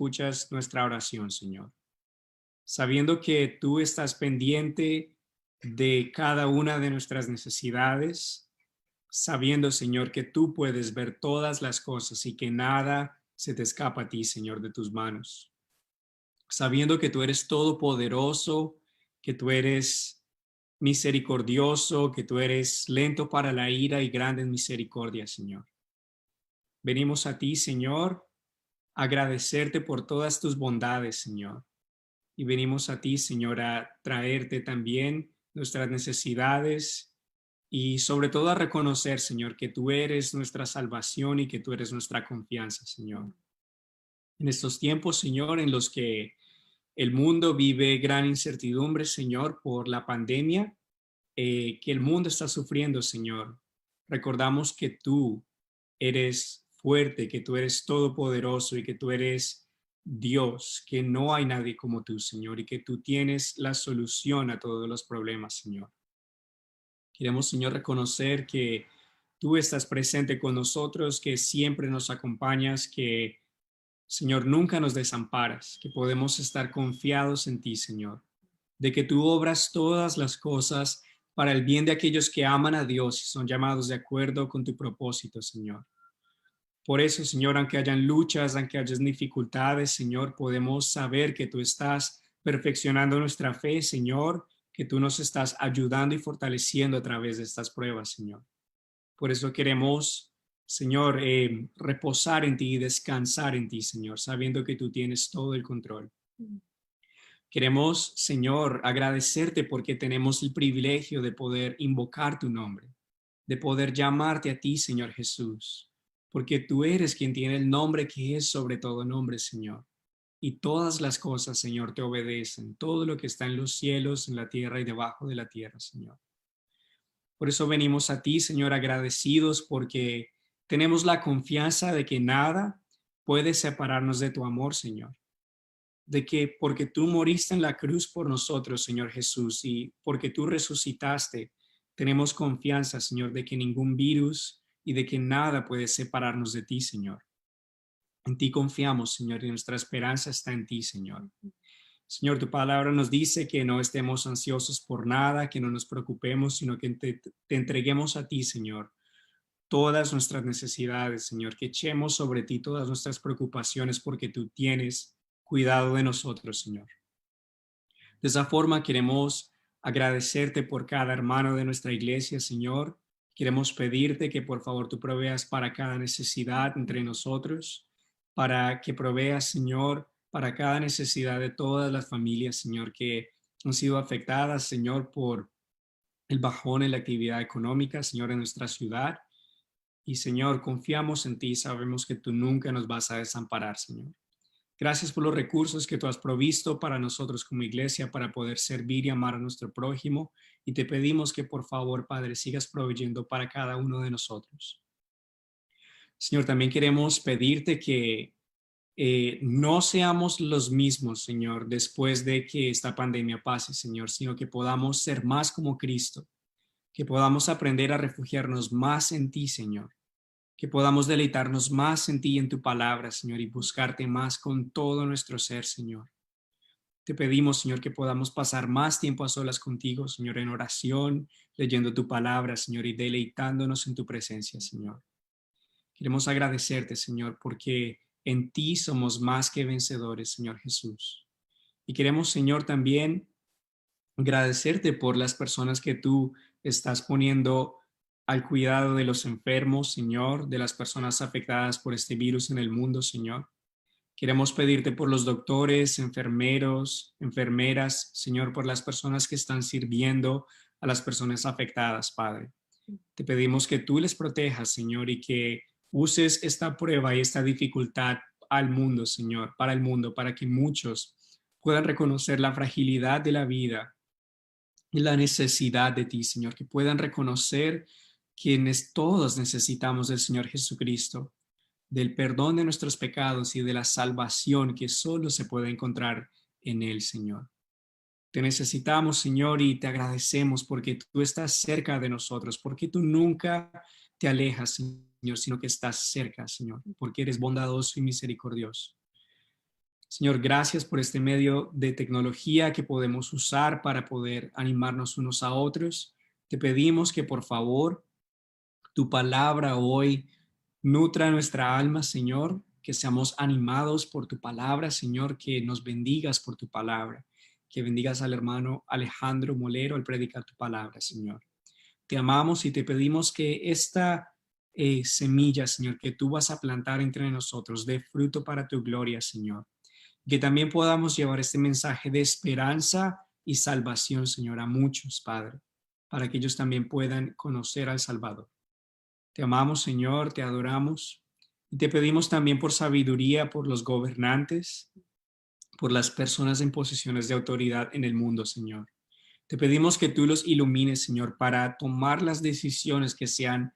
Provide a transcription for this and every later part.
escuchas nuestra oración, Señor. Sabiendo que tú estás pendiente de cada una de nuestras necesidades, sabiendo, Señor, que tú puedes ver todas las cosas y que nada se te escapa a ti, Señor, de tus manos. Sabiendo que tú eres todopoderoso, que tú eres misericordioso, que tú eres lento para la ira y grande en misericordia, Señor. Venimos a ti, Señor, a agradecerte por todas tus bondades, Señor. Y venimos a ti, Señor, a traerte también nuestras necesidades y sobre todo a reconocer, Señor, que tú eres nuestra salvación y que tú eres nuestra confianza, Señor. En estos tiempos, Señor, en los que el mundo vive gran incertidumbre, Señor, por la pandemia que el mundo está sufriendo, Señor. Recordamos que tú eres fuerte, que tú eres todopoderoso y que tú eres Dios, que no hay nadie como tú, Señor, y que tú tienes la solución a todos los problemas, Señor. Queremos, Señor, reconocer que tú estás presente con nosotros, que siempre nos acompañas, que, Señor, nunca nos desamparas, que podemos estar confiados en ti, Señor, de que tú obras todas las cosas para el bien de aquellos que aman a Dios y son llamados de acuerdo con tu propósito, Señor. Por eso, Señor, aunque hayan luchas, aunque hayan dificultades, Señor, podemos saber que tú estás perfeccionando nuestra fe, Señor, que tú nos estás ayudando y fortaleciendo a través de estas pruebas, Señor. Por eso queremos, Señor, reposar en ti y descansar en ti, Señor, sabiendo que tú tienes todo el control. Queremos, Señor, agradecerte porque tenemos el privilegio de poder invocar tu nombre, de poder llamarte a ti, Señor Jesús, porque tú eres quien tiene el nombre que es sobre todo nombre, Señor. Y todas las cosas, Señor, te obedecen, todo lo que está en los cielos, en la tierra y debajo de la tierra, Señor. Por eso venimos a ti, Señor, agradecidos porque tenemos la confianza de que nada puede separarnos de tu amor, Señor. De que porque tú moriste en la cruz por nosotros, Señor Jesús, y porque tú resucitaste, tenemos confianza, Señor, de que ningún virus y de que nada puede separarnos de ti, Señor. En ti confiamos, Señor, y nuestra esperanza está en ti, Señor. Señor, tu palabra nos dice que no estemos ansiosos por nada, que no nos preocupemos, sino que te entreguemos a ti, Señor, todas nuestras necesidades, Señor, que echemos sobre ti todas nuestras preocupaciones porque tú tienes cuidado de nosotros, Señor. De esa forma queremos agradecerte por cada hermano de nuestra iglesia, Señor. Queremos pedirte que por favor tú proveas para cada necesidad entre nosotros, para que proveas, Señor, para cada necesidad de todas las familias, Señor, que han sido afectadas, Señor, por el bajón en la actividad económica, Señor, en nuestra ciudad. Y, Señor, confiamos en ti, sabemos que tú nunca nos vas a desamparar, Señor. Gracias por los recursos que tú has provisto para nosotros como iglesia para poder servir y amar a nuestro prójimo. Y te pedimos que por favor, Padre, sigas proveyendo para cada uno de nosotros. Señor, también queremos pedirte que no seamos los mismos, Señor, después de que esta pandemia pase, Señor, sino que podamos ser más como Cristo, que podamos aprender a refugiarnos más en ti, Señor, que podamos deleitarnos más en ti y en tu palabra, Señor, y buscarte más con todo nuestro ser, Señor. Te pedimos, Señor, que podamos pasar más tiempo a solas contigo, Señor, en oración, leyendo tu palabra, Señor, y deleitándonos en tu presencia, Señor. Queremos agradecerte, Señor, porque en ti somos más que vencedores, Señor Jesús. Y queremos, Señor, también agradecerte por las personas que tú estás poniendo al cuidado de los enfermos, Señor, de las personas afectadas por este virus en el mundo, Señor. Queremos pedirte por los doctores, enfermeros, enfermeras, Señor, por las personas que están sirviendo a las personas afectadas, Padre. Te pedimos que tú les protejas, Señor, y que uses esta prueba y esta dificultad al mundo, Señor, para el mundo, para que muchos puedan reconocer la fragilidad de la vida y la necesidad de ti, Señor, que puedan reconocer quienes todos necesitamos del Señor Jesucristo, del perdón de nuestros pecados y de la salvación que solo se puede encontrar en Él, Señor. Te necesitamos, Señor, y te agradecemos porque tú estás cerca de nosotros, porque tú nunca te alejas, Señor, sino que estás cerca, Señor, porque eres bondadoso y misericordioso. Señor, gracias por este medio de tecnología que podemos usar para poder animarnos unos a otros. Te pedimos que por favor tu palabra hoy nutra nuestra alma, Señor, que seamos animados por tu palabra, Señor, que nos bendigas por tu palabra, que bendigas al hermano Alejandro Molero al predicar tu palabra, Señor. Te amamos y te pedimos que esta semilla, Señor, que tú vas a plantar entre nosotros, dé fruto para tu gloria, Señor. Que también podamos llevar este mensaje de esperanza y salvación, Señor, a muchos, Padre, para que ellos también puedan conocer al Salvador. Te amamos, Señor, te adoramos y te pedimos también por sabiduría por los gobernantes, por las personas en posiciones de autoridad en el mundo, Señor. Te pedimos que tú los ilumines, Señor, para tomar las decisiones que sean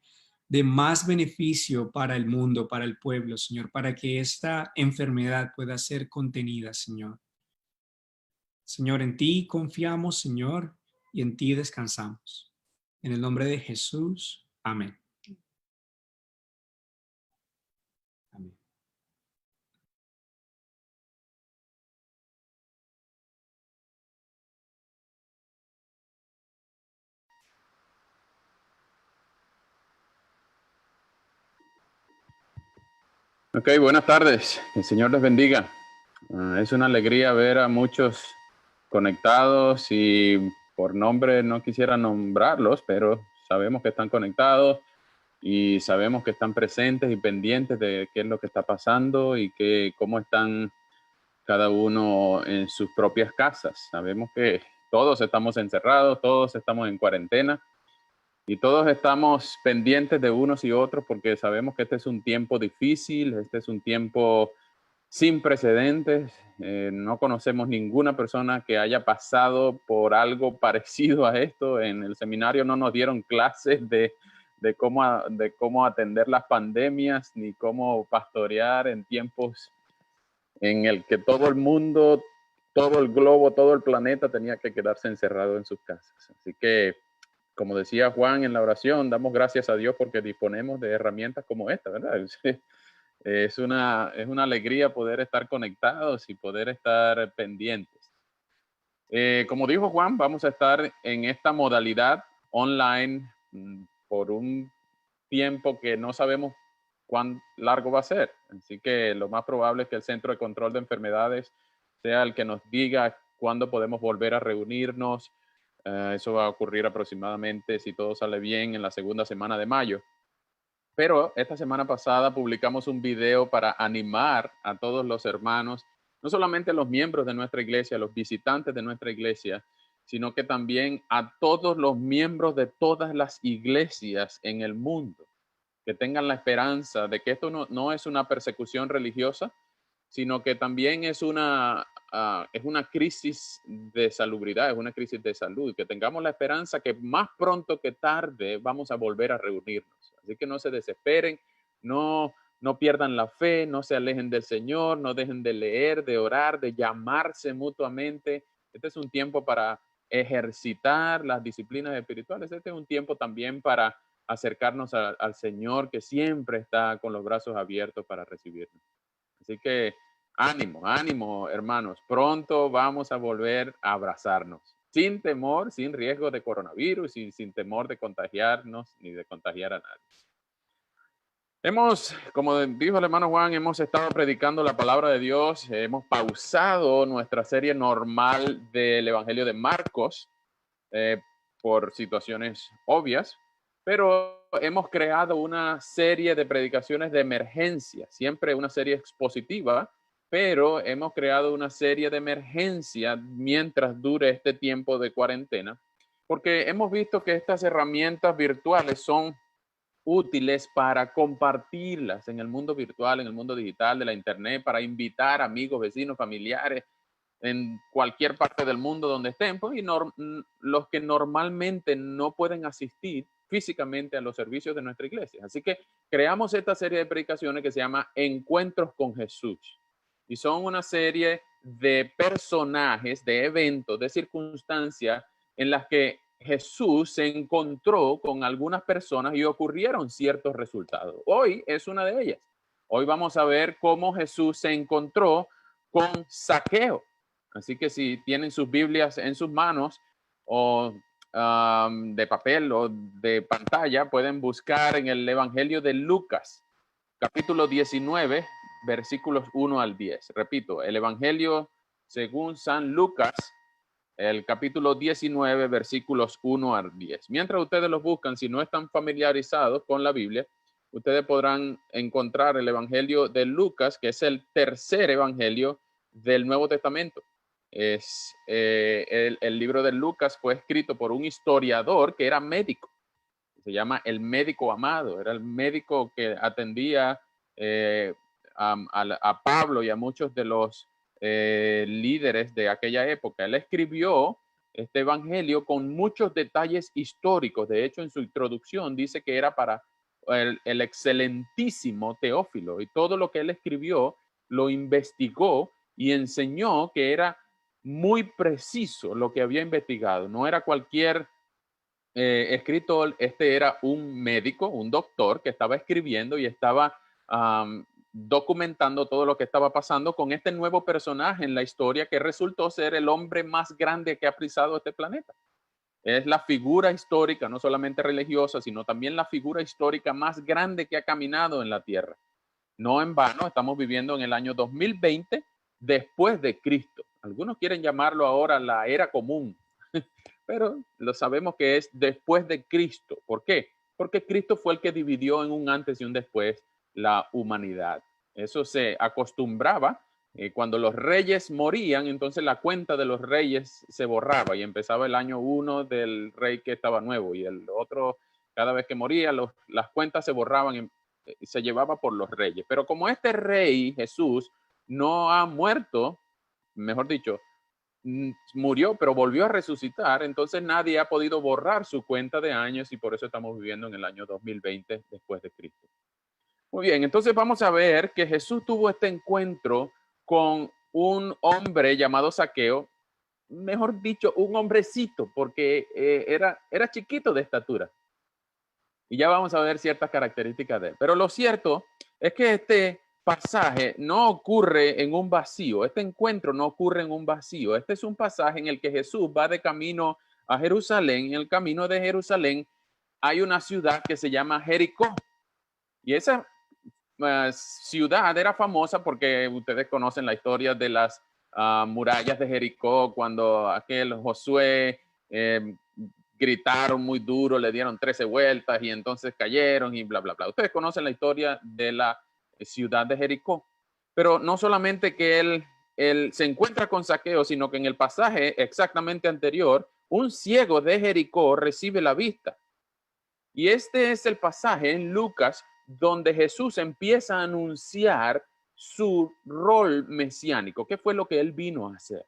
de más beneficio para el mundo, para el pueblo, Señor, para que esta enfermedad pueda ser contenida, Señor. Señor, en ti confiamos, Señor, y en ti descansamos. En el nombre de Jesús, amén. Amén. Ok, buenas tardes. El Señor les bendiga. Es una alegría ver a muchos conectados y por nombre no quisiera nombrarlos, pero sabemos que están conectados y sabemos que están presentes y pendientes de qué es lo que está pasando y cómo están cada uno en sus propias casas. Sabemos que todos estamos encerrados, todos estamos en cuarentena. Y todos estamos pendientes de unos y otros porque sabemos que este es un tiempo difícil, este es un tiempo sin precedentes. No conocemos ninguna persona que haya pasado por algo parecido a esto. En el seminario no nos dieron clases de cómo atender las pandemias ni cómo pastorear en tiempos en el que todo el mundo, todo el globo, todo el planeta tenía que quedarse encerrado en sus casas. Así que como decía Juan en la oración, damos gracias a Dios porque disponemos de herramientas como esta, ¿verdad? Es una alegría poder estar conectados y poder estar pendientes. Como dijo Juan, vamos a estar en esta modalidad online por un tiempo que no sabemos cuán largo va a ser. Así que lo más probable es que el Centro de Control de Enfermedades sea el que nos diga cuándo podemos volver a reunirnos. Eso va a ocurrir aproximadamente, si todo sale bien, en la segunda semana de mayo. Pero esta semana pasada publicamos un video para animar a todos los hermanos, no solamente a los miembros de nuestra iglesia, a los visitantes de nuestra iglesia, sino que también a todos los miembros de todas las iglesias en el mundo, que tengan la esperanza de que esto no es una persecución religiosa, sino que también es una crisis de salubridad, es una crisis de salud, que tengamos la esperanza que más pronto que tarde vamos a volver a reunirnos. Así que no se desesperen, no pierdan la fe, no se alejen del Señor, no dejen de leer, de orar, de llamarse mutuamente. Este es un tiempo para ejercitar las disciplinas espirituales. Este es un tiempo también para acercarnos al Señor, que siempre está con los brazos abiertos para recibirnos. Así que ánimo, hermanos. Pronto vamos a volver a abrazarnos, sin temor, sin riesgo de coronavirus y sin temor de contagiarnos ni de contagiar a nadie. Como dijo el hermano Juan, hemos estado predicando la palabra de Dios. Hemos pausado nuestra serie normal del Evangelio de Marcos por situaciones obvias, pero hemos creado una serie de predicaciones de emergencia, siempre una serie expositiva, pero hemos creado una serie de emergencia mientras dure este tiempo de cuarentena, porque hemos visto que estas herramientas virtuales son útiles para compartirlas en el mundo virtual, en el mundo digital de la internet, para invitar amigos, vecinos, familiares en cualquier parte del mundo donde estén, pues, y los que normalmente no pueden asistir físicamente a los servicios de nuestra iglesia. Así que creamos esta serie de predicaciones que se llama Encuentros con Jesús. Y son una serie de personajes, de eventos, de circunstancias en las que Jesús se encontró con algunas personas y ocurrieron ciertos resultados. Hoy es una de ellas. Hoy vamos a ver cómo Jesús se encontró con Zaqueo. Así que si tienen sus Biblias en sus manos o de papel o de pantalla, pueden buscar en el Evangelio de Lucas, capítulo 19, versículos 1 al 10. Repito, el Evangelio según San Lucas, el capítulo 19, versículos 1 al 10. Mientras ustedes los buscan, si no están familiarizados con la Biblia, ustedes podrán encontrar el Evangelio de Lucas, que es el tercer evangelio del Nuevo Testamento. El libro de Lucas fue escrito por un historiador que era médico. Se llama el médico amado. Era el médico que atendía a Pablo y a muchos de los líderes de aquella época. Él escribió este evangelio con muchos detalles históricos. De hecho, en su introducción dice que era para el excelentísimo Teófilo, y todo lo que él escribió lo investigó y enseñó que era muy preciso lo que había investigado. No era cualquier escritor, este era un médico, un doctor que estaba escribiendo y estaba documentando todo lo que estaba pasando con este nuevo personaje en la historia que resultó ser el hombre más grande que ha pisado este planeta. Es la figura histórica, no solamente religiosa, sino también la figura histórica más grande que ha caminado en la tierra. No en vano, estamos viviendo en el año 2020 después de Cristo. Algunos quieren llamarlo ahora la era común, pero lo sabemos que es después de Cristo. ¿Por qué? Porque Cristo fue el que dividió en un antes y un después la humanidad. Eso se acostumbraba cuando los reyes morían, entonces la cuenta de los reyes se borraba y empezaba el año 1 del rey que estaba nuevo, y el otro, cada vez que moría, las cuentas se borraban y se llevaba por los reyes. Pero como este rey, Jesús, no ha muerto, mejor dicho, murió, pero volvió a resucitar, entonces nadie ha podido borrar su cuenta de años, y por eso estamos viviendo en el año 2020 después de Cristo. Muy bien, entonces vamos a ver que Jesús tuvo este encuentro con un hombre llamado Zaqueo, mejor dicho, un hombrecito, porque era chiquito de estatura. Y ya vamos a ver ciertas características de él. Pero lo cierto es que este pasaje no ocurre en un vacío. Este encuentro no ocurre en un vacío. Este es un pasaje en el que Jesús va de camino a Jerusalén. En el camino de Jerusalén hay una ciudad que se llama Jericó. Y esa ciudad era famosa porque ustedes conocen la historia de las murallas de Jericó, cuando aquel Josué gritaron muy duro, le dieron 13 vueltas y entonces cayeron y bla, bla, bla. Ustedes conocen la historia de la ciudad de Jericó. Pero no solamente que él se encuentra con Zaqueo, sino que en el pasaje exactamente anterior, un ciego de Jericó recibe la vista. Y este es el pasaje en Lucas donde Jesús empieza a anunciar su rol mesiánico. ¿Qué fue lo que él vino a hacer?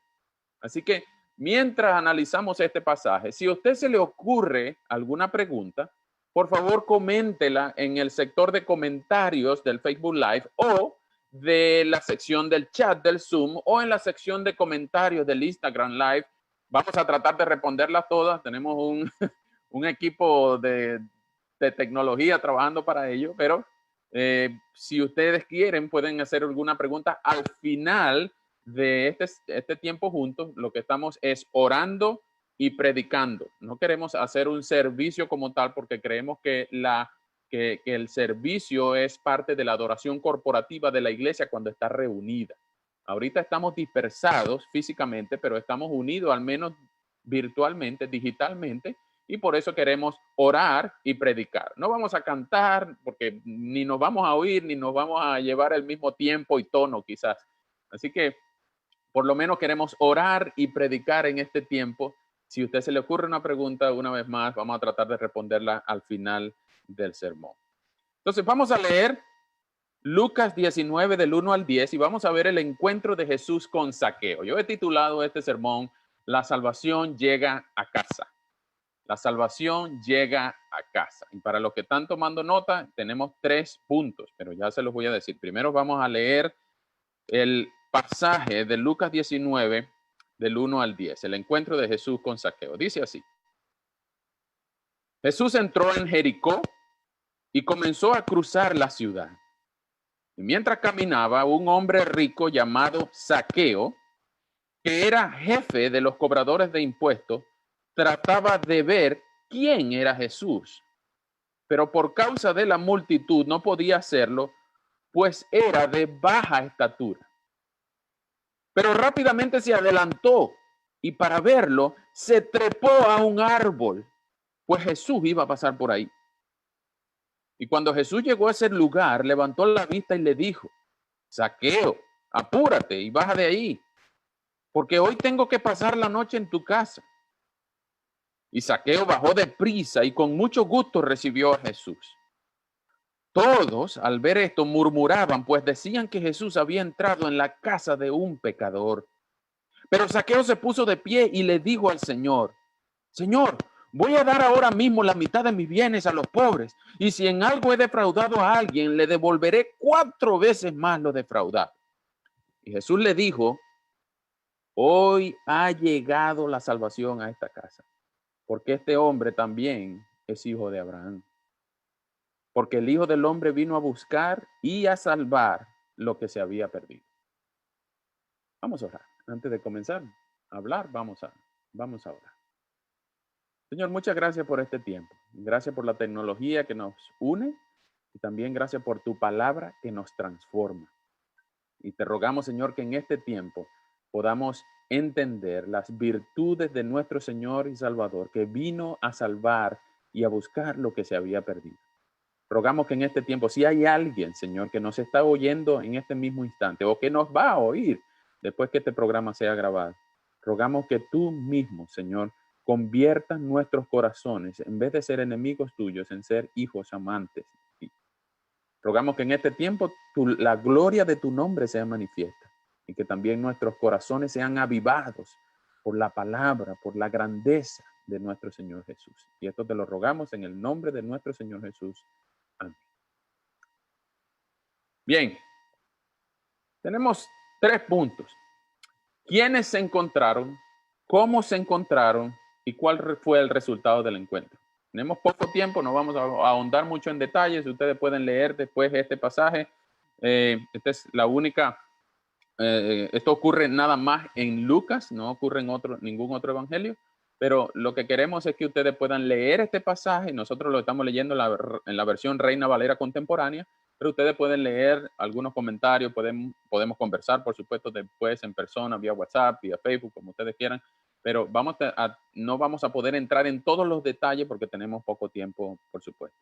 Así que mientras analizamos este pasaje, si a usted se le ocurre alguna pregunta, por favor coméntela en el sector de comentarios del Facebook Live, o de la sección del chat del Zoom, o en la sección de comentarios del Instagram Live. Vamos a tratar de responderlas todas. Tenemos un equipo de tecnología trabajando para ello, pero si ustedes quieren pueden hacer alguna pregunta al final de este tiempo juntos. Lo que estamos es orando y predicando. No queremos hacer un servicio como tal, porque creemos que el servicio es parte de la adoración corporativa de la iglesia cuando está reunida. Ahorita estamos dispersados físicamente, pero estamos unidos al menos virtualmente, digitalmente, y por eso queremos orar y predicar. No vamos a cantar porque ni nos vamos a oír, ni nos vamos a llevar el mismo tiempo y tono quizás. Así que por lo menos queremos orar y predicar en este tiempo. Si a usted se le ocurre una pregunta, una vez más, vamos a tratar de responderla al final del sermón. Entonces vamos a leer Lucas 19 del 1 al 10 y vamos a ver el encuentro de Jesús con Zaqueo. Yo he titulado este sermón La salvación llega a casa. La salvación llega a casa. Y para los que están tomando nota, tenemos 3 puntos, pero ya se los voy a decir. Primero vamos a leer el pasaje de Lucas 19, del 1 al 10, el encuentro de Jesús con Zaqueo. Dice así: Jesús entró en Jericó y comenzó a cruzar la ciudad. Y mientras caminaba, un hombre rico llamado Zaqueo, que era jefe de los cobradores de impuestos, trataba de ver quién era Jesús, pero por causa de la multitud no podía hacerlo, pues era de baja estatura. Pero rápidamente se adelantó y para verlo se trepó a un árbol, pues Jesús iba a pasar por ahí. Y cuando Jesús llegó a ese lugar, levantó la vista y le dijo: Zaqueo, apúrate y baja de ahí, porque hoy tengo que pasar la noche en tu casa. Y Zaqueo bajó deprisa y con mucho gusto recibió a Jesús. Todos, al ver esto, murmuraban, pues decían que Jesús había entrado en la casa de un pecador. Pero Zaqueo se puso de pie y le dijo al Señor: Señor, voy a dar ahora mismo la mitad de mis bienes a los pobres, y si en algo he defraudado a alguien, le devolveré 4 veces más lo defraudado. Y Jesús le dijo: hoy ha llegado la salvación a esta casa, porque este hombre también es hijo de Abraham. Porque el Hijo del Hombre vino a buscar y a salvar lo que se había perdido. Vamos a orar. Antes de comenzar a hablar, vamos a orar. Señor, muchas gracias por este tiempo. Gracias por la tecnología que nos une y también gracias por tu palabra que nos transforma. Y te rogamos, Señor, que en este tiempo podamos entender las virtudes de nuestro Señor y Salvador, que vino a salvar y a buscar lo que se había perdido. Rogamos que en este tiempo, si hay alguien, Señor, que nos está oyendo en este mismo instante o que nos va a oír después que este programa sea grabado, rogamos que tú mismo, Señor, conviertas nuestros corazones, en vez de ser enemigos tuyos, en ser hijos amantes. Rogamos que en este tiempo la gloria de tu nombre sea manifiesta y que también nuestros corazones sean avivados por la palabra, por la grandeza de nuestro Señor Jesús. Y esto te lo rogamos en el nombre de nuestro Señor Jesús. Amén. Bien, tenemos 3 puntos. ¿Quiénes se encontraron? ¿Cómo se encontraron? ¿Y cuál fue el resultado del encuentro? Tenemos poco tiempo, no vamos a ahondar mucho en detalles. Ustedes pueden leer después este pasaje. Esta es la única, esto ocurre nada más en Lucas, no ocurre en ningún otro evangelio. Pero lo que queremos es que ustedes puedan leer este pasaje. Nosotros lo estamos leyendo en la versión Reina Valera contemporánea, pero ustedes pueden leer algunos comentarios, podemos conversar, por supuesto, después en persona, vía WhatsApp, vía Facebook, como ustedes quieran, pero no vamos a poder entrar en todos los detalles porque tenemos poco tiempo, por supuesto.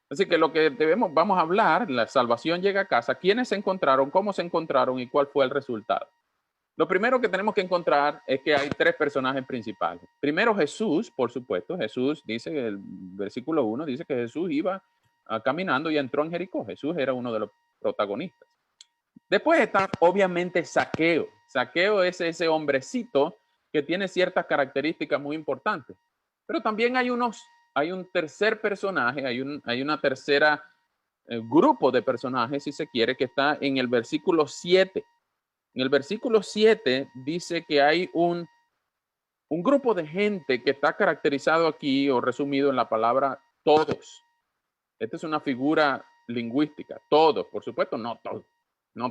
Así que lo que vamos a hablar, la salvación llega a casa, quiénes se encontraron, cómo se encontraron y cuál fue el resultado. Lo primero que tenemos que encontrar es que hay 3 personajes principales. Primero Jesús, por supuesto. Jesús dice, el versículo 1 dice que Jesús iba caminando y entró en Jericó. Jesús era uno de los protagonistas. Después está obviamente Zaqueo. Zaqueo es ese hombrecito que tiene ciertas características muy importantes. Pero también hay un tercer personaje, hay una tercera grupo de personajes, si se quiere, que está en el versículo 7. En el versículo 7 dice que hay un grupo de gente que está caracterizado aquí o resumido en la palabra todos. Esta es una figura lingüística. Todos, por supuesto, no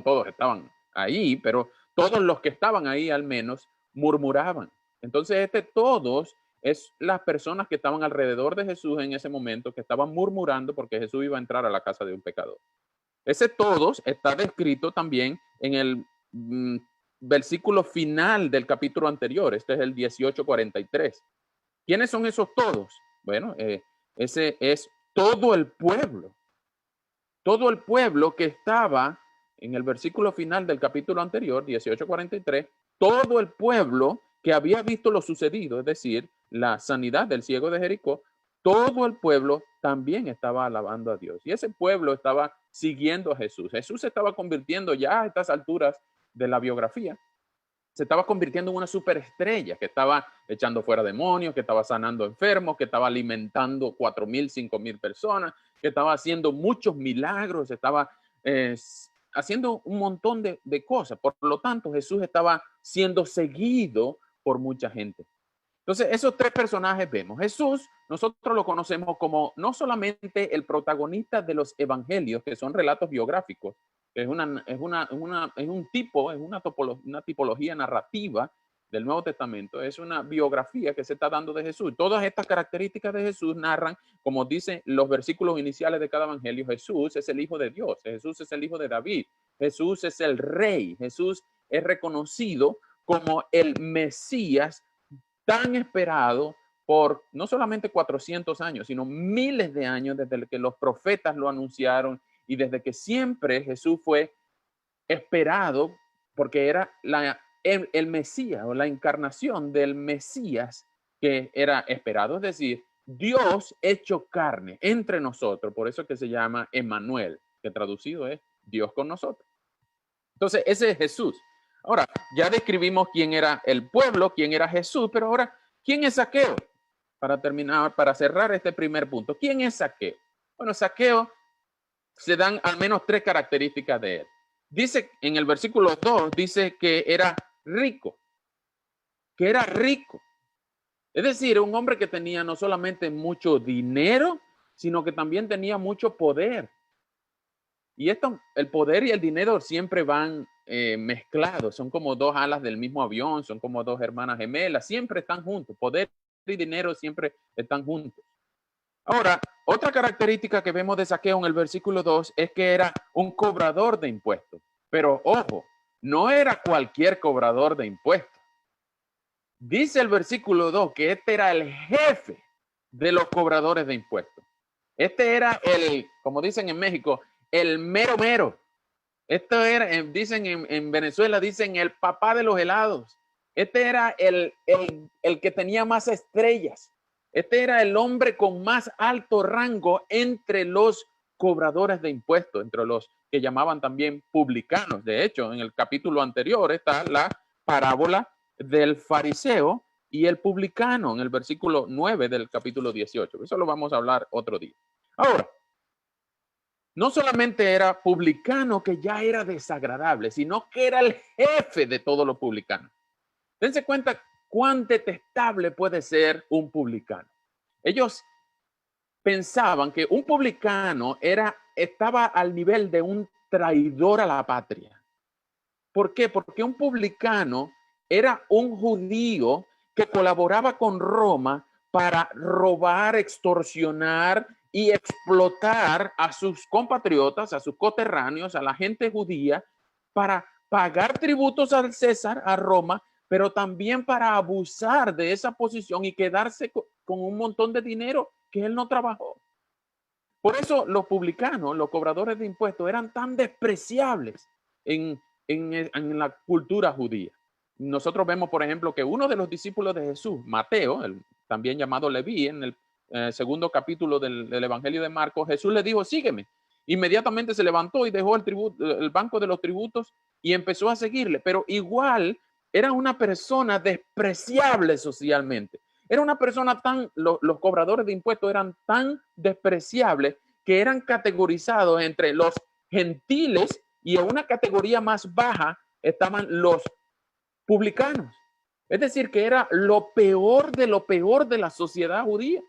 todos estaban ahí, pero todos los que estaban ahí al menos murmuraban. Entonces todos es las personas que estaban alrededor de Jesús en ese momento, que estaban murmurando porque Jesús iba a entrar a la casa de un pecador. Ese todos está descrito también en el versículo final del capítulo anterior. Este es el 18:43. ¿Quiénes son esos todos? Bueno, ese es todo el pueblo. Todo el pueblo que estaba en el versículo final del capítulo anterior, 18:43, todo el pueblo que había visto lo sucedido, es decir, la sanidad del ciego de Jericó, todo el pueblo también estaba alabando a Dios. Y ese pueblo estaba siguiendo a Jesús. Jesús se estaba convirtiendo ya a estas alturas de la biografía, se estaba convirtiendo en una superestrella que estaba echando fuera demonios, que estaba sanando enfermos, que estaba alimentando 4,000, 5,000 personas, que estaba haciendo muchos milagros, estaba haciendo un montón de cosas. Por lo tanto, Jesús estaba siendo seguido por mucha gente. Entonces, esos 3 personajes vemos. Jesús, nosotros lo conocemos como no solamente el protagonista de los evangelios, que son relatos biográficos, Es una tipología narrativa del Nuevo Testamento, es una biografía que se está dando de Jesús. Todas estas características de Jesús narran, como dicen los versículos iniciales de cada evangelio, Jesús es el Hijo de Dios, Jesús es el Hijo de David, Jesús es el Rey, Jesús es reconocido como el Mesías tan esperado por no solamente 400 años, sino miles de años desde que los profetas lo anunciaron y desde que siempre Jesús fue esperado porque era el Mesías o la encarnación del Mesías que era esperado. Es decir, Dios hecho carne entre nosotros. Por eso es que se llama Emmanuel, que traducido es Dios con nosotros. Entonces, ese es Jesús. Ahora, ya describimos quién era el pueblo, quién era Jesús, pero ahora, ¿quién es Zaqueo? Para terminar, para cerrar este primer punto, ¿quién es Zaqueo? Bueno, Zaqueo se dan al menos 3 características de él. Dice en el versículo 2, dice que era rico, Es decir, un hombre que tenía no solamente mucho dinero, sino que también tenía mucho poder. Y el poder y el dinero siempre van mezclados, son como 2 alas del mismo avión, son como 2 hermanas gemelas, siempre están juntos, poder y dinero siempre están juntos. Ahora, otra característica que vemos de Zaqueo en el versículo 2 es que era un cobrador de impuestos. Pero ojo, no era cualquier cobrador de impuestos. Dice el versículo 2 que este era el jefe de los cobradores de impuestos. Este era como dicen en México, el mero mero. Esto era, dicen en Venezuela, dicen el papá de los helados. Este era el que tenía más estrellas. Este era el hombre con más alto rango entre los cobradores de impuestos, entre los que llamaban también publicanos. De hecho, en el capítulo anterior está la parábola del fariseo y el publicano, en el versículo 9 del capítulo 18. Eso lo vamos a hablar otro día. Ahora, no solamente era publicano, que ya era desagradable, sino que era el jefe de todos los publicanos. Dense cuenta cuán detestable puede ser un publicano. Ellos pensaban que un publicano estaba al nivel de un traidor a la patria. ¿Por qué? Porque un publicano era un judío que colaboraba con Roma para robar, extorsionar y explotar a sus compatriotas, a sus coterráneos, a la gente judía, para pagar tributos al César, a Roma, pero también para abusar de esa posición y quedarse con un montón de dinero que él no trabajó. Por eso los publicanos, los cobradores de impuestos, eran tan despreciables en la cultura judía. Nosotros vemos, por ejemplo, que uno de los discípulos de Jesús, Mateo, también llamado Leví, en el segundo capítulo del Evangelio de Marcos, Jesús le dijo, sígueme. Inmediatamente se levantó y dejó el banco de los tributos y empezó a seguirle, pero igual era una persona despreciable socialmente. Era una persona los cobradores de impuestos eran tan despreciables que eran categorizados entre los gentiles y en una categoría más baja estaban los publicanos. Es decir, que era lo peor de la sociedad judía.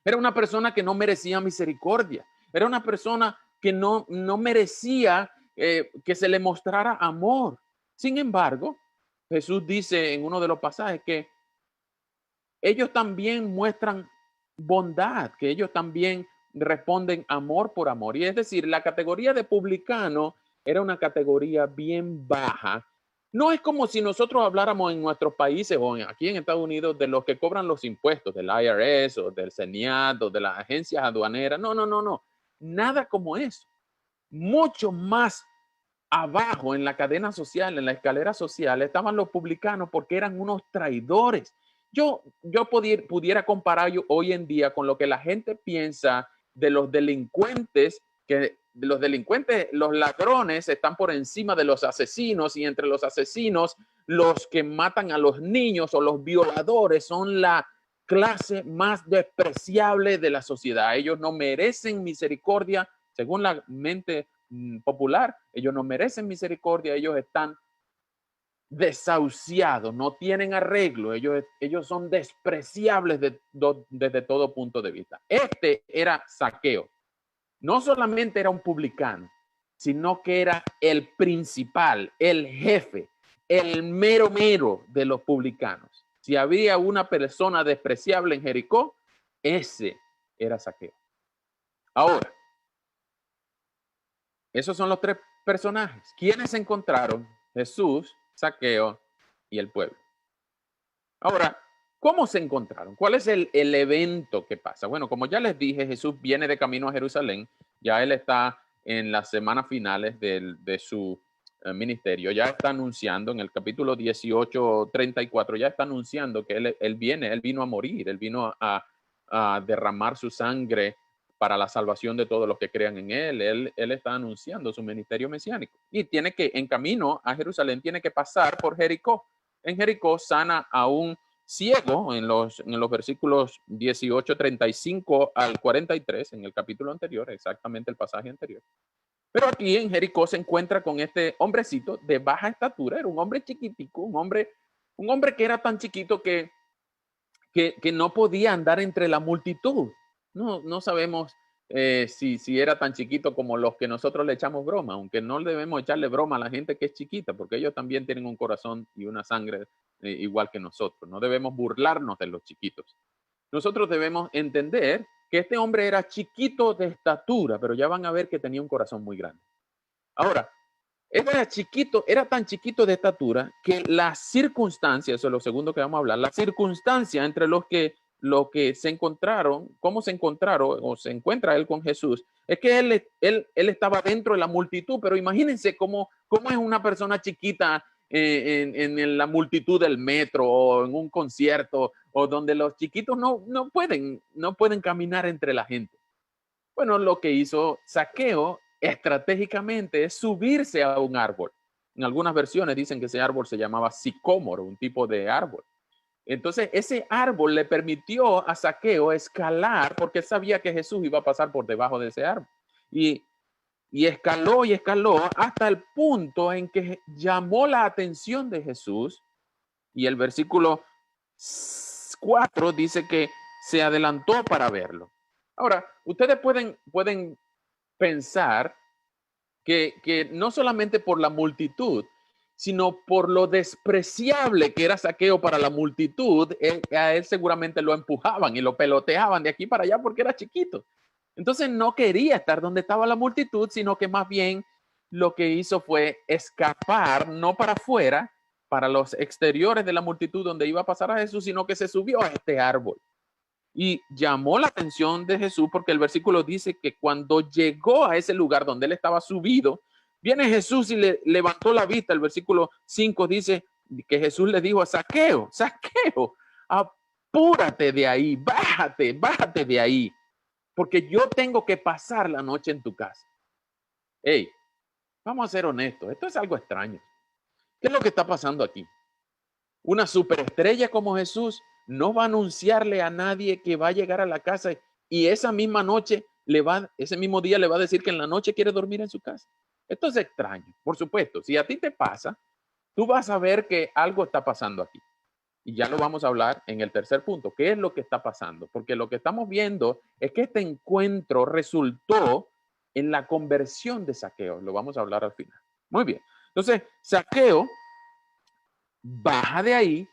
Era una persona que no merecía misericordia. Era una persona que no merecía que se le mostrara amor. Sin embargo, Jesús dice en uno de los pasajes que ellos también muestran bondad, que ellos también responden amor por amor. Y es decir, la categoría de publicano era una categoría bien baja. No es como si nosotros habláramos en nuestros países o aquí en Estados Unidos de los que cobran los impuestos, del IRS o del CENIAT o de las agencias aduaneras. No. Nada como eso. Mucho más abajo en la cadena social, en la escalera social, estaban los publicanos porque eran unos traidores. Yo pudiera comparar hoy en día con lo que la gente piensa de los delincuentes, los ladrones están por encima de los asesinos y entre los asesinos, los que matan a los niños o los violadores son la clase más despreciable de la sociedad. Ellos no merecen misericordia, según la mente popular, ellos no merecen misericordia, ellos están desahuciados, no tienen arreglo, ellos son despreciables desde todo punto de vista. Este era Zaqueo. No solamente era un publicano, sino que era el principal, el jefe, el mero mero de los publicanos. Si había una persona despreciable en Jericó, ese era Zaqueo. Ahora, esos son los tres personajes. ¿Quiénes se encontraron? Jesús, Zaqueo y el pueblo. Ahora, ¿cómo se encontraron? ¿Cuál es el evento que pasa? Bueno, como ya les dije, Jesús viene de camino a Jerusalén. Ya él está en las semanas finales de su ministerio. Ya está anunciando en el capítulo 18:34, ya está anunciando que él vino a morir, él vino a derramar su sangre para la salvación de todos los que crean en él. Él está anunciando su ministerio mesiánico. Y tiene que, en camino a Jerusalén, tiene que pasar por Jericó. En Jericó sana a un ciego en los versículos 18:35 al 43, en el capítulo anterior, exactamente el pasaje anterior. Pero aquí en Jericó se encuentra con este hombrecito de baja estatura, era un hombre chiquitico, un hombre que era tan chiquito que no podía andar entre la multitud. No sabemos si era tan chiquito como los que nosotros le echamos broma, aunque no debemos echarle broma a la gente que es chiquita, porque ellos también tienen un corazón y una sangre igual que nosotros. No debemos burlarnos de los chiquitos. Nosotros debemos entender que este hombre era chiquito de estatura, pero ya van a ver que tenía un corazón muy grande. Ahora, era tan chiquito de estatura que las circunstancias, eso es lo segundo que vamos a hablar, la circunstancia entre los que se encontraron, cómo se encontraron o se encuentra él con Jesús, es que él estaba dentro de la multitud, pero imagínense cómo es una persona chiquita en la multitud del metro o en un concierto o donde los chiquitos no pueden caminar entre la gente. Bueno, lo que hizo Zaqueo estratégicamente es subirse a un árbol. En algunas versiones dicen que ese árbol se llamaba sicómoro, un tipo de árbol. Entonces, ese árbol le permitió a Zaqueo escalar porque sabía que Jesús iba a pasar por debajo de ese árbol. Y escaló y escaló hasta el punto en que llamó la atención de Jesús. Y el versículo 4 dice que se adelantó para verlo. Ahora, ustedes pueden pensar que no solamente por la multitud, sino por lo despreciable que era Zaqueo para la multitud, a él seguramente lo empujaban y lo peloteaban de aquí para allá porque era chiquito. Entonces no quería estar donde estaba la multitud, sino que más bien lo que hizo fue escapar, no para afuera, para los exteriores de la multitud donde iba a pasar a Jesús, sino que se subió a este árbol. Y llamó la atención de Jesús porque el versículo dice que cuando llegó a ese lugar donde él estaba subido, viene Jesús y le levantó la vista. El versículo 5 dice que Jesús le dijo a Zaqueo, Zaqueo, apúrate de ahí, bájate de ahí, porque yo tengo que pasar la noche en tu casa. Hey, vamos a ser honestos, esto es algo extraño. ¿Qué es lo que está pasando aquí? Una superestrella como Jesús no va a anunciarle a nadie que va a llegar a la casa y esa misma noche ese mismo día le va a decir que en la noche quiere dormir en su casa. Esto es extraño, por supuesto. Si a ti te pasa, tú vas a ver que algo está pasando aquí. Y ya lo vamos a hablar en el tercer punto. ¿Qué es lo que está pasando? Porque lo que estamos viendo es que este encuentro resultó en la conversión de Zaqueo. Lo vamos a hablar al final. Muy bien. Entonces, Zaqueo baja de ahí,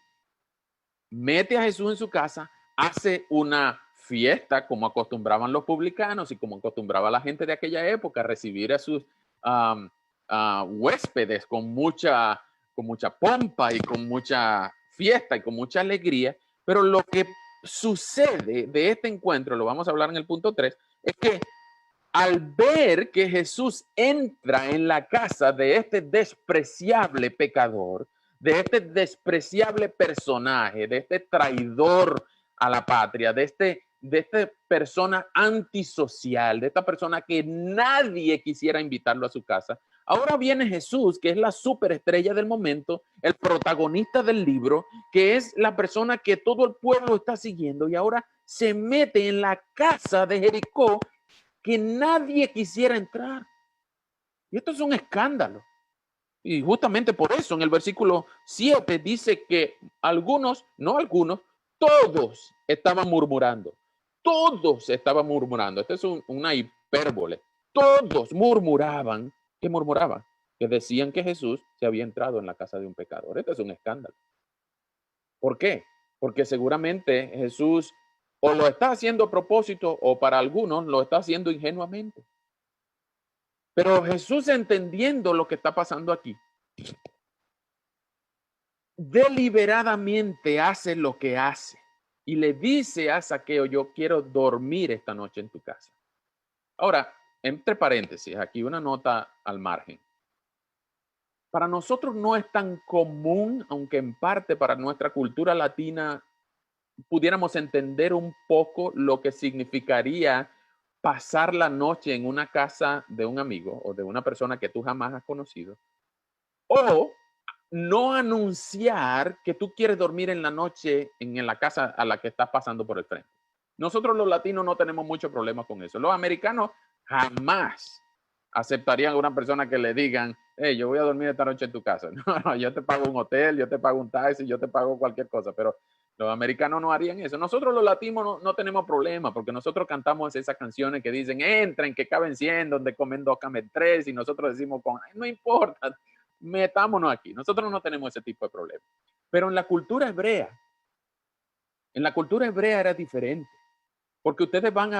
mete a Jesús en su casa, hace una fiesta como acostumbraban los publicanos y como acostumbraba la gente de aquella época a recibir a sus huéspedes con mucha pompa y con mucha fiesta y con mucha alegría. Pero lo que sucede de este encuentro, lo vamos a hablar en el punto 3, es que al ver que Jesús entra en la casa de este despreciable pecador, de este despreciable personaje, de este traidor a la patria, de esta persona antisocial, de esta persona que nadie quisiera invitarlo a su casa. Ahora viene Jesús, que es la superestrella del momento, el protagonista del libro, que es la persona que todo el pueblo está siguiendo y ahora se mete en la casa de Jericó que nadie quisiera entrar. Y esto es un escándalo. Y justamente por eso en el versículo 7 dice que todos estaban murmurando. Todos estaban murmurando. Esta es una hipérbole. Todos murmuraban que murmuraban, que decían que Jesús se había entrado en la casa de un pecador. Esto es un escándalo. ¿Por qué? Porque seguramente Jesús o lo está haciendo a propósito o para algunos lo está haciendo ingenuamente. Pero Jesús, entendiendo lo que está pasando aquí, deliberadamente hace lo que hace y le dice a Zaqueo: yo quiero dormir esta noche en tu casa. Ahora, entre paréntesis, aquí una nota al margen. Para nosotros no es tan común, aunque en parte para nuestra cultura latina pudiéramos entender un poco lo que significaría pasar la noche en una casa de un amigo o de una persona que tú jamás has conocido, o no anunciar que tú quieres dormir en la noche en la casa a la que estás pasando por el frente. Nosotros los latinos no tenemos mucho problema con eso. Los americanos jamás aceptarían a una persona que le digan: hey, yo voy a dormir esta noche en tu casa. No, no, yo te pago un hotel, yo te pago un taxi, yo te pago cualquier cosa, pero los americanos no harían eso. Nosotros los latinos no tenemos problema, porque nosotros cantamos esas canciones que dicen: entren, que caben 100, donde comen 2, caben 3, y nosotros decimos: no importa, metámonos aquí. Nosotros no tenemos ese tipo de problema. Pero en la cultura hebrea era diferente. Porque ustedes van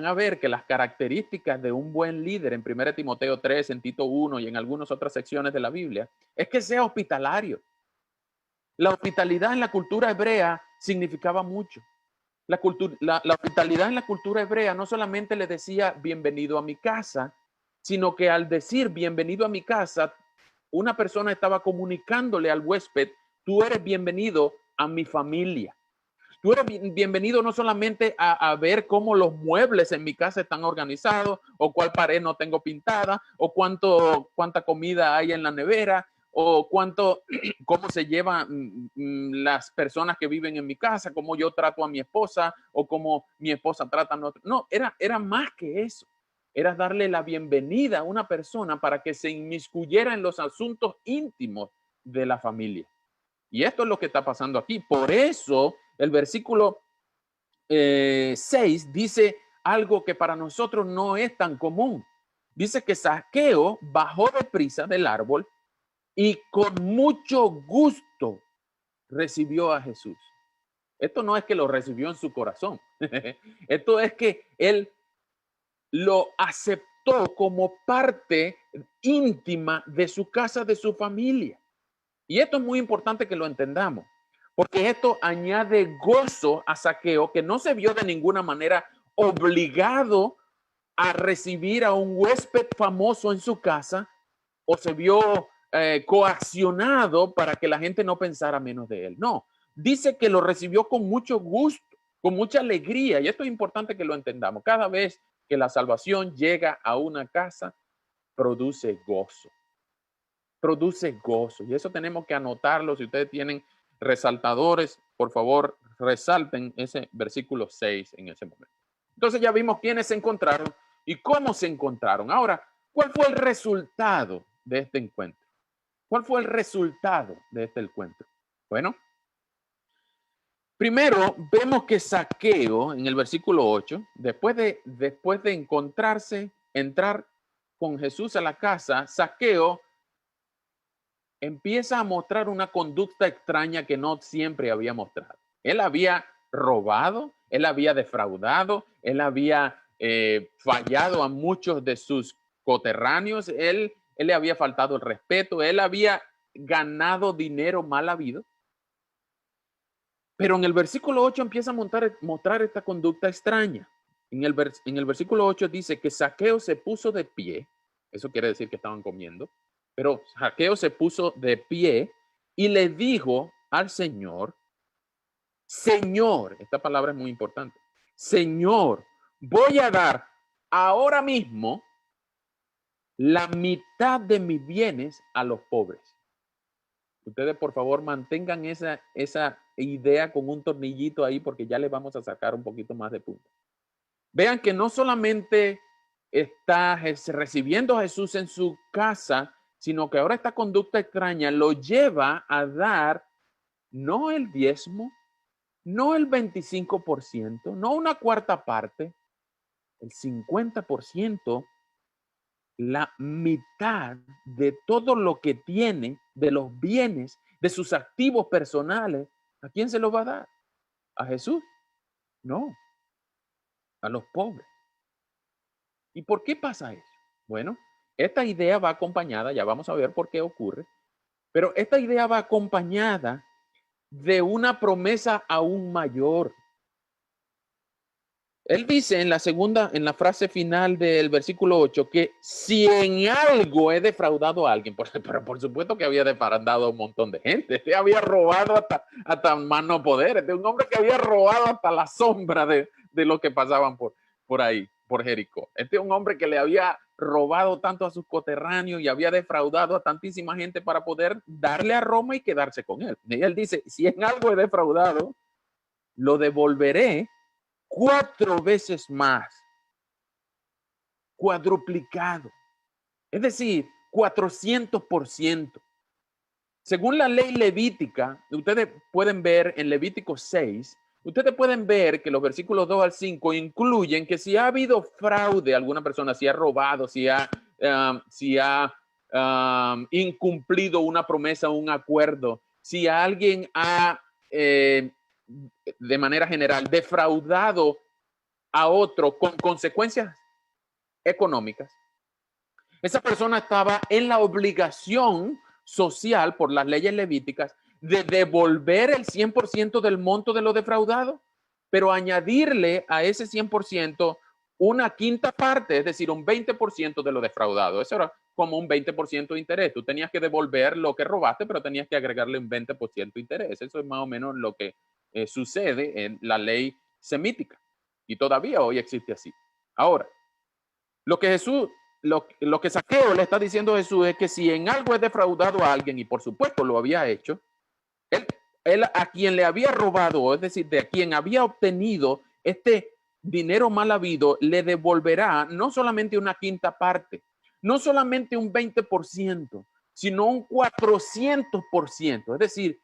a ver que las características de un buen líder en 1 Timoteo 3, en Tito 1 y en algunas otras secciones de la Biblia, es que sea hospitalario. La hospitalidad en la cultura hebrea significaba mucho. La hospitalidad en la cultura hebrea no solamente le decía bienvenido a mi casa, sino que al decir bienvenido a mi casa, una persona estaba comunicándole al huésped: tú eres bienvenido a mi familia. Tú eres bienvenido no solamente a ver cómo los muebles en mi casa están organizados, o cuál pared no tengo pintada, o cuánta comida hay en la nevera, o cómo se llevan las personas que viven en mi casa, cómo yo trato a mi esposa, o cómo mi esposa trata a nosotros. No, era más que eso. Era darle la bienvenida a una persona para que se inmiscuyera en los asuntos íntimos de la familia. Y esto es lo que está pasando aquí. Por eso el versículo 6 dice algo que para nosotros no es tan común. Dice que Zaqueo bajó deprisa del árbol y con mucho gusto recibió a Jesús. Esto no es que lo recibió en su corazón. Esto es que él lo aceptó como parte íntima de su casa, de su familia. Y esto es muy importante que lo entendamos, porque esto añade gozo a Zaqueo, que no se vio de ninguna manera obligado a recibir a un huésped famoso en su casa, o se vio coaccionado para que la gente no pensara menos de él. No, dice que lo recibió con mucho gusto, con mucha alegría, y esto es importante que lo entendamos. Cada vez que la salvación llega a una casa, produce gozo. Produce gozo. Y eso tenemos que anotarlo. Si ustedes tienen resaltadores, por favor, resalten ese versículo 6 en ese momento. Entonces ya vimos quiénes se encontraron y cómo se encontraron. Ahora, ¿cuál fue el resultado de este encuentro? ¿Cuál fue el resultado de este encuentro? Bueno, primero vemos que Zaqueo, en el versículo 8, después de entrar con Jesús a la casa, Zaqueo empieza a mostrar una conducta extraña que no siempre había mostrado. Él había robado, él había defraudado, él había fallado a muchos de sus coterráneos, él le había faltado el respeto, él había ganado dinero mal habido. Pero en el versículo 8 empieza a mostrar esta conducta extraña. En el versículo 8 dice que Zaqueo se puso de pie, eso quiere decir que estaban comiendo, pero Zaqueo se puso de pie y le dijo al Señor: Señor, esta palabra es muy importante, Señor, voy a dar ahora mismo la mitad de mis bienes a los pobres. Ustedes, por favor, mantengan esa idea con un tornillito ahí, porque ya le vamos a sacar un poquito más de punto. Vean que no solamente está recibiendo a Jesús en su casa, sino que ahora esta conducta extraña lo lleva a dar no el diezmo, no el 25%, no una cuarta parte, el 50% la mitad de todo lo que tiene, de los bienes, de sus activos personales, ¿a quién se los va a dar? ¿A Jesús? No, a los pobres. ¿Y por qué pasa eso? Bueno, esta idea va acompañada, ya vamos a ver por qué ocurre, pero esta idea va acompañada de una promesa aún mayor. Él dice en la frase final del versículo 8, que si en algo he defraudado a alguien, pero por supuesto que había defraudado a un montón de gente. Este había robado hasta más no poder. Este es un hombre que había robado hasta la sombra de lo que pasaban por ahí, por Jericó. Este es un hombre que le había robado tanto a sus coterráneos y había defraudado a tantísima gente para poder darle a Roma y quedarse con él. Y él dice, si en algo he defraudado, lo devolveré 4 veces más, cuadruplicado, es decir, 400%. Según la ley levítica, ustedes pueden ver en Levítico 6, ustedes pueden ver que los versículos 2 al 5 incluyen que si ha habido fraude, alguna persona, si ha robado, si ha incumplido una promesa, un acuerdo, si alguien ha de manera general defraudado a otro con consecuencias económicas, esa persona estaba en la obligación social por las leyes levíticas de devolver el 100% del monto de lo defraudado, pero añadirle a ese 100% una quinta parte, es decir, un 20% de lo defraudado. Eso era como un 20% de interés. Tú tenías que devolver lo que robaste, pero tenías que agregarle un 20% de interés. Eso es más o menos lo que sucede en la ley semítica. Y todavía hoy existe así. Ahora, lo que Zaqueo le está diciendo a Jesús es que si en algo es defraudado a alguien, y por supuesto lo había hecho, él a quien le había robado, es decir, de quien había obtenido este dinero mal habido, le devolverá no solamente una quinta parte, no solamente un 20%, sino un 400%, es decir,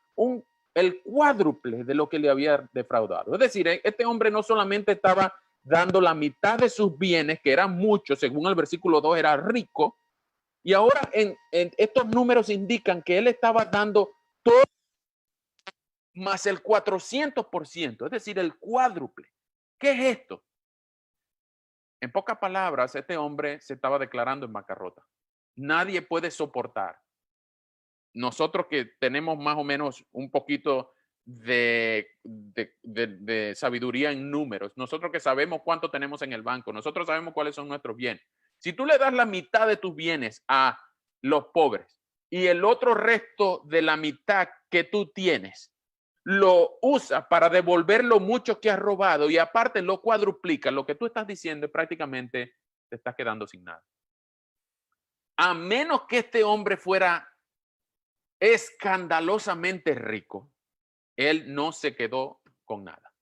el cuádruple de lo que le había defraudado. Es decir, este hombre no solamente estaba dando la mitad de sus bienes, que eran muchos, según el versículo 2, era rico, y ahora en estos números indican que él estaba dando todo más el 400%, es decir, el cuádruple. ¿Qué es esto? En pocas palabras, este hombre se estaba declarando en bancarrota. Nadie puede soportar. Nosotros que tenemos más o menos un poquito de sabiduría en números, nosotros que sabemos cuánto tenemos en el banco, nosotros sabemos cuáles son nuestros bienes. Si tú le das la mitad de tus bienes a los pobres y el otro resto de la mitad que tú tienes lo usa para devolver lo mucho que has robado y aparte lo cuadruplica, lo que tú estás diciendo es prácticamente te estás quedando sin nada. A menos que este hombre fuera escandalosamente rico, él no se quedó con nada.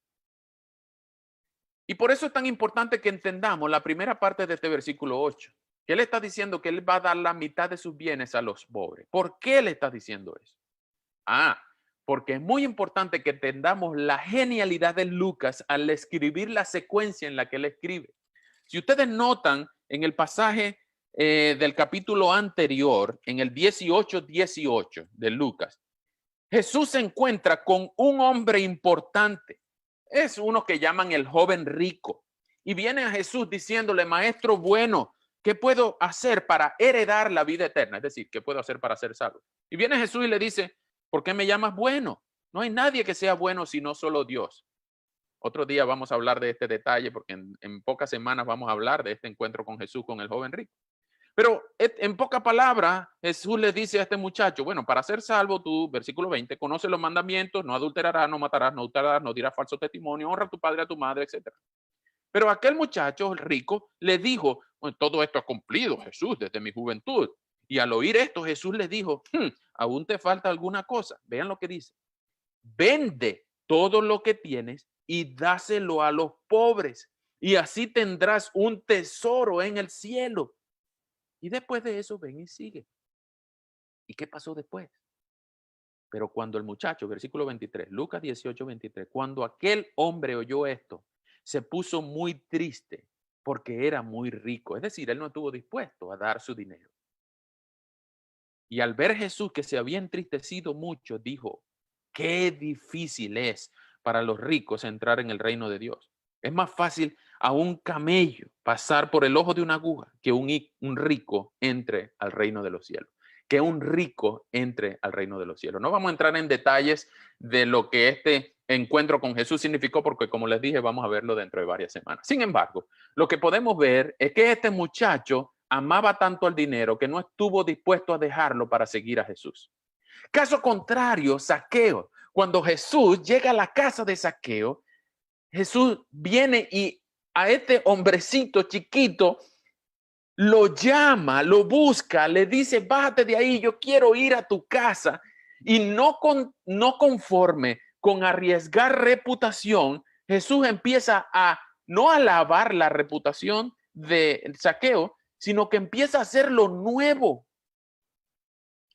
Y por eso es tan importante que entendamos la primera parte de este versículo 8, que él está diciendo que él va a dar la mitad de sus bienes a los pobres. ¿Por qué le está diciendo eso? Porque es muy importante que entendamos la genialidad de Lucas al escribir la secuencia en la que él escribe. Si ustedes notan en el pasaje del capítulo anterior, en el 18:18 de Lucas, Jesús se encuentra con un hombre importante. Es uno que llaman el joven rico. Y viene a Jesús diciéndole, maestro bueno, ¿qué puedo hacer para heredar la vida eterna? Es decir, ¿qué puedo hacer para ser salvo? Y viene Jesús y le dice, ¿por qué me llamas bueno? No hay nadie que sea bueno sino solo Dios. Otro día vamos a hablar de este detalle porque en pocas semanas vamos a hablar de este encuentro con Jesús, con el joven rico. Pero en pocas palabras, Jesús le dice a este muchacho, bueno, para ser salvo tú, versículo 20, conoce los mandamientos, no adulterarás, no matarás, no hurtarás, no dirás falso testimonio, honra a tu padre, a tu madre, etc. Pero aquel muchacho rico le dijo, bueno, todo esto ha cumplido Jesús desde mi juventud. Y al oír esto, Jesús le dijo, aún te falta alguna cosa. Vean lo que dice. Vende todo lo que tienes y dáselo a los pobres. Y así tendrás un tesoro en el cielo. Y después de eso, ven y sigue. ¿Y qué pasó después? Pero cuando el muchacho, versículo 23, Lucas 18:23, cuando aquel hombre oyó esto, se puso muy triste porque era muy rico. Es decir, él no estuvo dispuesto a dar su dinero. Y al ver Jesús que se había entristecido mucho, dijo, qué difícil es para los ricos entrar en el reino de Dios. Es más fácil a un camello pasar por el ojo de una aguja que un rico entre al reino de los cielos. Que un rico entre al reino de los cielos. No vamos a entrar en detalles de lo que este encuentro con Jesús significó, porque como les dije, vamos a verlo dentro de varias semanas. Sin embargo, lo que podemos ver es que este muchacho amaba tanto el dinero que no estuvo dispuesto a dejarlo para seguir a Jesús. Caso contrario, Zaqueo. Cuando Jesús llega a la casa de Zaqueo, Jesús viene y a este hombrecito chiquito lo llama, lo busca, le dice, bájate de ahí, yo quiero ir a tu casa. Y no conforme con arriesgar reputación, Jesús empieza a no alabar la reputación de Zaqueo, sino que empieza a hacer lo nuevo.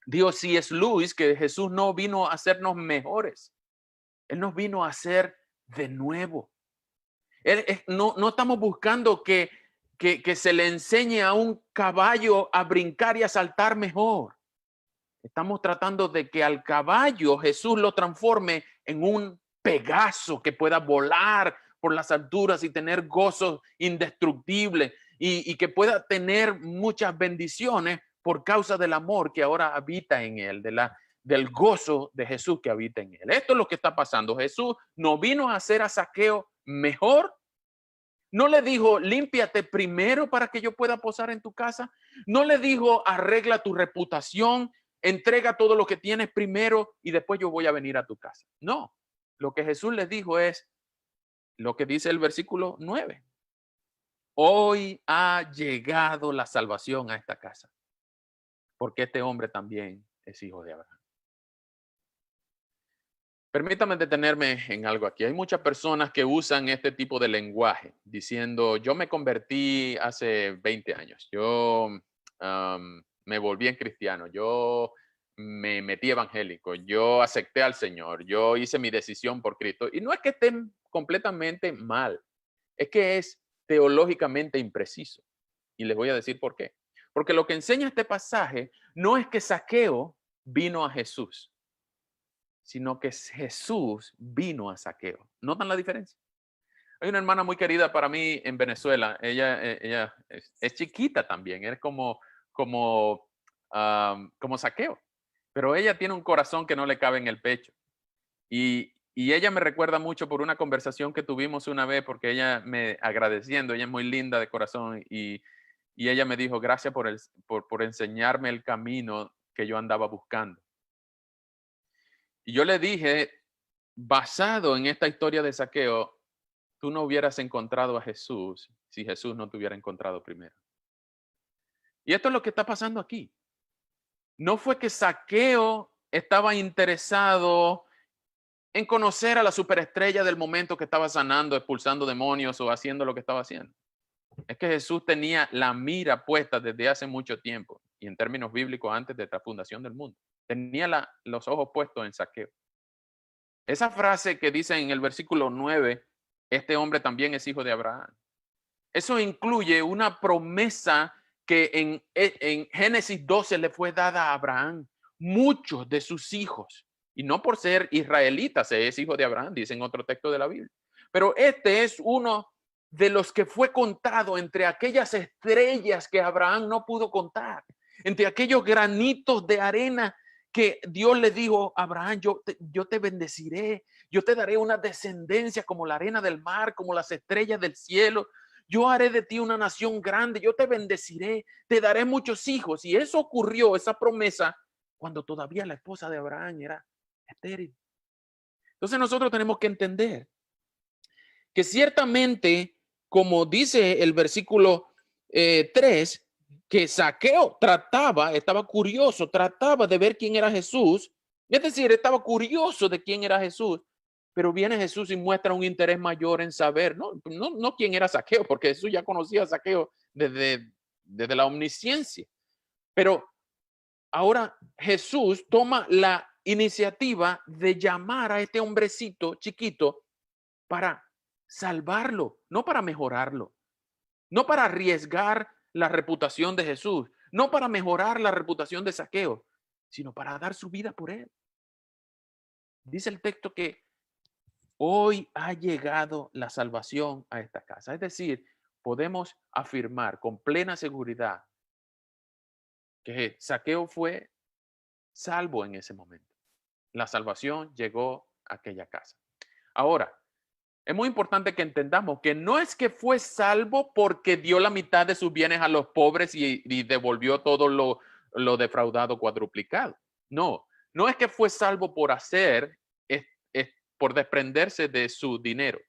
Digo, si es Luis, que Jesús no vino a hacernos mejores, Él nos vino a hacer de nuevo. No estamos buscando que se le enseñe a un caballo a brincar y a saltar mejor. Estamos tratando de que al caballo Jesús lo transforme en un Pegaso que pueda volar por las alturas y tener gozo indestructible y que pueda tener muchas bendiciones por causa del amor que ahora habita en él, del gozo de Jesús que habita en él. Esto es lo que está pasando. Jesús no vino a hacer a Zaqueo mejor. No le dijo, límpiate primero para que yo pueda posar en tu casa. No le dijo, arregla tu reputación, entrega todo lo que tienes primero y después yo voy a venir a tu casa. No, lo que Jesús les dijo es lo que dice el versículo 9. Hoy ha llegado la salvación a esta casa, porque este hombre también es hijo de Abraham. Permítame detenerme en algo aquí. Hay muchas personas que usan este tipo de lenguaje diciendo, yo me convertí hace 20 años, yo me volví en cristiano, yo me metí evangélico, yo acepté al Señor, yo hice mi decisión por Cristo. Y no es que estén completamente mal, es que es teológicamente impreciso. Y les voy a decir por qué. Porque lo que enseña este pasaje no es que Zaqueo vino a Jesús, sino que Jesús vino a Zaqueo. ¿Notan la diferencia? Hay una hermana muy querida para mí en Venezuela. Ella es chiquita también, es como Zaqueo, pero ella tiene un corazón que no le cabe en el pecho. Y ella me recuerda mucho por una conversación que tuvimos una vez, porque ella me agradeciendo, ella es muy linda de corazón y ella me dijo, gracias por enseñarme el camino que yo andaba buscando. Y yo le dije, basado en esta historia de Zaqueo, tú no hubieras encontrado a Jesús si Jesús no te hubiera encontrado primero. Y esto es lo que está pasando aquí. No fue que Zaqueo estaba interesado en conocer a la superestrella del momento que estaba sanando, expulsando demonios o haciendo lo que estaba haciendo. Es que Jesús tenía la mira puesta desde hace mucho tiempo, y en términos bíblicos antes de la fundación del mundo. Tenía los ojos puestos en Zaqueo. Esa frase que dice en el versículo 9, este hombre también es hijo de Abraham. Eso incluye una promesa que en Génesis 12 le fue dada a Abraham. Muchos de sus hijos, y no por ser israelita, se es hijo de Abraham, dice en otro texto de la Biblia. Pero este es uno de los que fue contado entre aquellas estrellas que Abraham no pudo contar, entre aquellos granitos de arena que Dios le dijo a Abraham, yo te bendeciré, yo te daré una descendencia como la arena del mar, como las estrellas del cielo. Yo haré de ti una nación grande, yo te bendeciré, te daré muchos hijos. Y eso ocurrió, esa promesa, cuando todavía la esposa de Abraham era estéril. Entonces nosotros tenemos que entender que ciertamente, como dice el versículo 3, que Zaqueo estaba curioso, trataba de ver quién era Jesús. Es decir, estaba curioso de quién era Jesús, pero viene Jesús y muestra un interés mayor en saber, no quién era Zaqueo, porque Jesús ya conocía a Zaqueo desde la omnisciencia. Pero ahora Jesús toma la iniciativa de llamar a este hombrecito chiquito para salvarlo, no para mejorarlo. no para arriesgar la reputación de Jesús, no para mejorar la reputación de Zaqueo, sino para dar su vida por él. Dice el texto que hoy ha llegado la salvación a esta casa. Es decir, podemos afirmar con plena seguridad que Zaqueo fue salvo en ese momento. La salvación llegó a aquella casa. Ahora, es muy importante que entendamos que no es que fue salvo porque dio la mitad de sus bienes a los pobres y devolvió todo lo defraudado cuadruplicado. No, no es que fue salvo por hacer, por desprenderse de su dinero.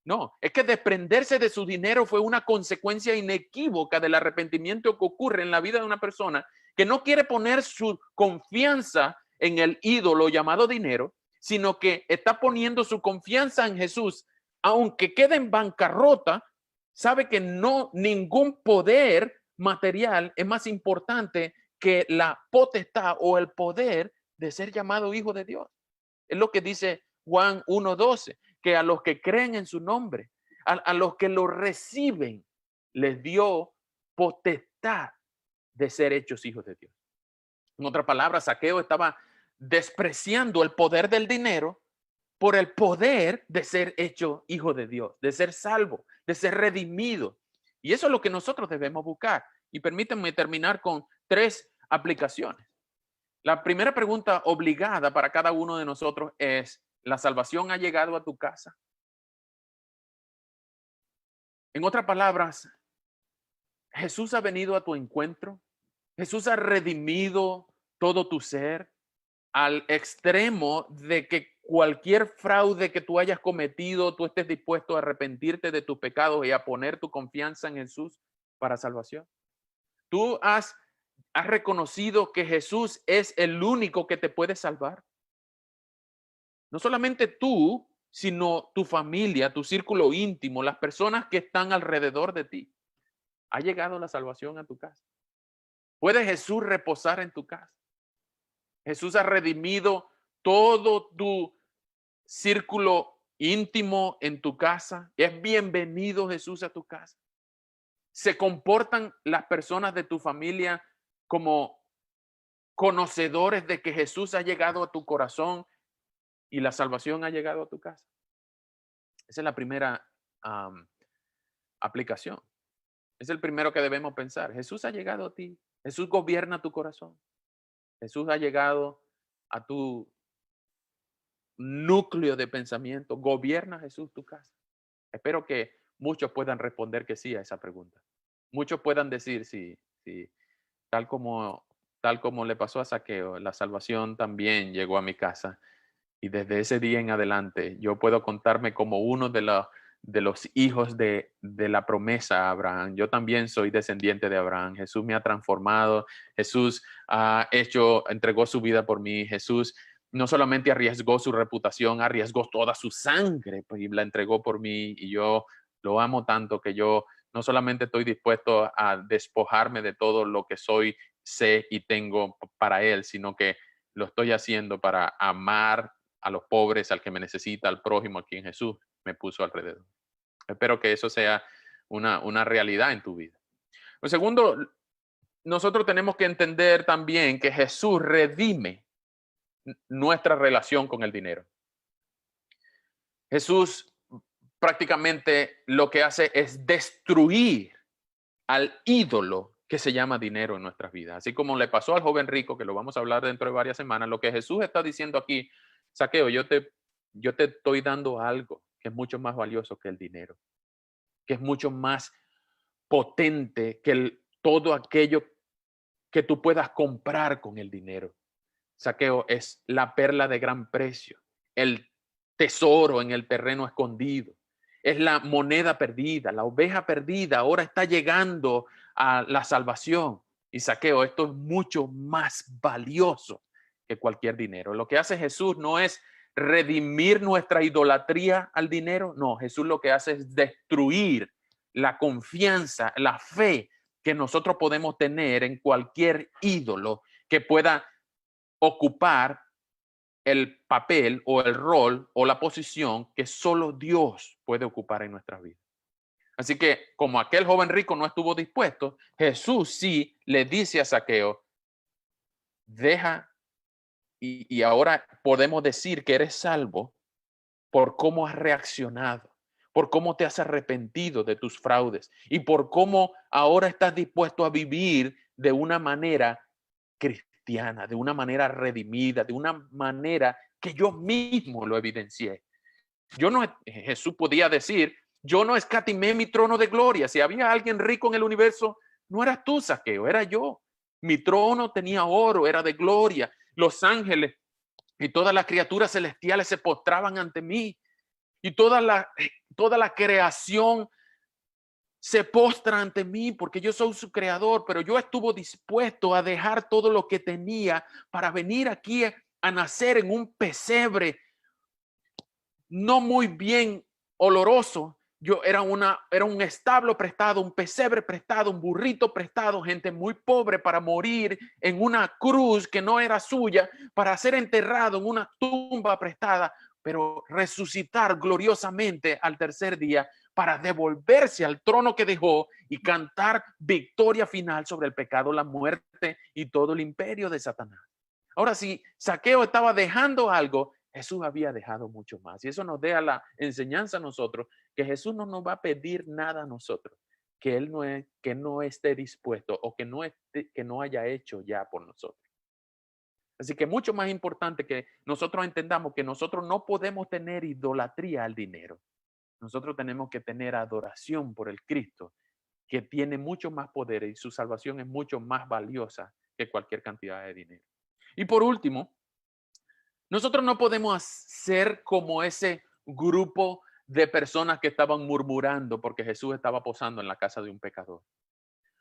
No, es que desprenderse de su dinero fue una consecuencia inequívoca del arrepentimiento que ocurre en la vida de una persona que no quiere poner su confianza en el ídolo llamado dinero, sino que está poniendo su confianza en Jesús, aunque quede en bancarrota, sabe que no, ningún poder material es más importante que la potestad o el poder de ser llamado hijo de Dios. Es lo que dice Juan 1:12, que a los que creen en su nombre, a los que lo reciben, les dio potestad de ser hechos hijos de Dios. En otras palabras, Zaqueo estaba despreciando el poder del dinero por el poder de ser hecho hijo de Dios, de ser salvo, de ser redimido. Y eso es lo que nosotros debemos buscar. Y permítanme terminar con 3 aplicaciones. La primera pregunta obligada para cada uno de nosotros es, ¿la salvación ha llegado a tu casa? En otras palabras, ¿Jesús ha venido a tu encuentro? ¿Jesús ha redimido todo tu ser al extremo de que cualquier fraude que tú hayas cometido, tú estés dispuesto a arrepentirte de tus pecados y a poner tu confianza en Jesús para salvación? ¿Tú has reconocido que Jesús es el único que te puede salvar? No solamente tú, sino tu familia, tu círculo íntimo, las personas que están alrededor de ti. ¿Ha llegado la salvación a tu casa? ¿Puede Jesús reposar en tu casa? Jesús ha redimido todo tu círculo íntimo en tu casa. ¿Es bienvenido Jesús a tu casa? ¿Se comportan las personas de tu familia como conocedores de que Jesús ha llegado a tu corazón y la salvación ha llegado a tu casa? Esa es la primera aplicación. Es el primero que debemos pensar. Jesús ha llegado a ti. Jesús gobierna tu corazón. Jesús ha llegado a tu núcleo de pensamiento. ¿Gobierna Jesús tu casa? Espero que muchos puedan responder que sí a esa pregunta. Muchos puedan decir sí, sí. Tal como le pasó a Zaqueo, la salvación también llegó a mi casa. Y desde ese día en adelante, yo puedo contarme como uno de los hijos de la promesa a Abraham. Yo también soy descendiente de Abraham. Jesús me ha transformado. Jesús entregó su vida por mí. Jesús no solamente arriesgó su reputación, arriesgó toda su sangre y la entregó por mí. Y yo lo amo tanto que yo no solamente estoy dispuesto a despojarme de todo lo que soy, sé y tengo para Él, sino que lo estoy haciendo para amar a los pobres, al que me necesita, al prójimo, a quien Jesús me puso alrededor. Espero que eso sea una realidad en tu vida. Lo segundo, nosotros tenemos que entender también que Jesús redime nuestra relación con el dinero. Jesús prácticamente lo que hace es destruir al ídolo que se llama dinero en nuestras vidas. Así como le pasó al joven rico, que lo vamos a hablar dentro de varias semanas, lo que Jesús está diciendo aquí, Zaqueo, yo te estoy dando algo que es mucho más valioso que el dinero, que es mucho más potente que todo aquello que tú puedas comprar con el dinero. Zaqueo, es la perla de gran precio, el tesoro en el terreno escondido, es la moneda perdida, la oveja perdida, ahora está llegando a la salvación. Y Zaqueo, esto es mucho más valioso que cualquier dinero. Lo que hace Jesús no es redimir nuestra idolatría al dinero, no, Jesús lo que hace es destruir la confianza, la fe que nosotros podemos tener en cualquier ídolo que pueda ocupar el papel o el rol o la posición que solo Dios puede ocupar en nuestras vidas. Así que como aquel joven rico no estuvo dispuesto, Jesús sí le dice a Zaqueo, deja, y ahora podemos decir que eres salvo por cómo has reaccionado, por cómo te has arrepentido de tus fraudes y por cómo ahora estás dispuesto a vivir de una manera cristiana, de una manera redimida, de una manera que yo mismo lo evidencié. Jesús podía decir, yo no escatimé mi trono de gloria. Si había alguien rico en el universo, no eras tú, Zaqueo, era yo. Mi trono tenía oro, era de gloria. Los ángeles y todas las criaturas celestiales se postraban ante mí. Y toda la creación se postra ante mí porque yo soy su creador, pero yo estuve dispuesto a dejar todo lo que tenía para venir aquí a nacer en un pesebre no muy bien oloroso. Yo era un establo prestado, un pesebre prestado, un burrito prestado, gente muy pobre para morir en una cruz que no era suya, para ser enterrado en una tumba prestada, pero resucitar gloriosamente al tercer día para devolverse al trono que dejó y cantar victoria final sobre el pecado, la muerte y todo el imperio de Satanás. Ahora, si Zaqueo estaba dejando algo, Jesús había dejado mucho más. Y eso nos deja la enseñanza a nosotros, que Jesús no nos va a pedir nada a nosotros que Él no esté dispuesto o que no haya hecho ya por nosotros. Así que mucho más importante que nosotros entendamos que nosotros no podemos tener idolatría al dinero. Nosotros tenemos que tener adoración por el Cristo, que tiene mucho más poder y su salvación es mucho más valiosa que cualquier cantidad de dinero. Y por último, nosotros no podemos ser como ese grupo de personas que estaban murmurando porque Jesús estaba posando en la casa de un pecador.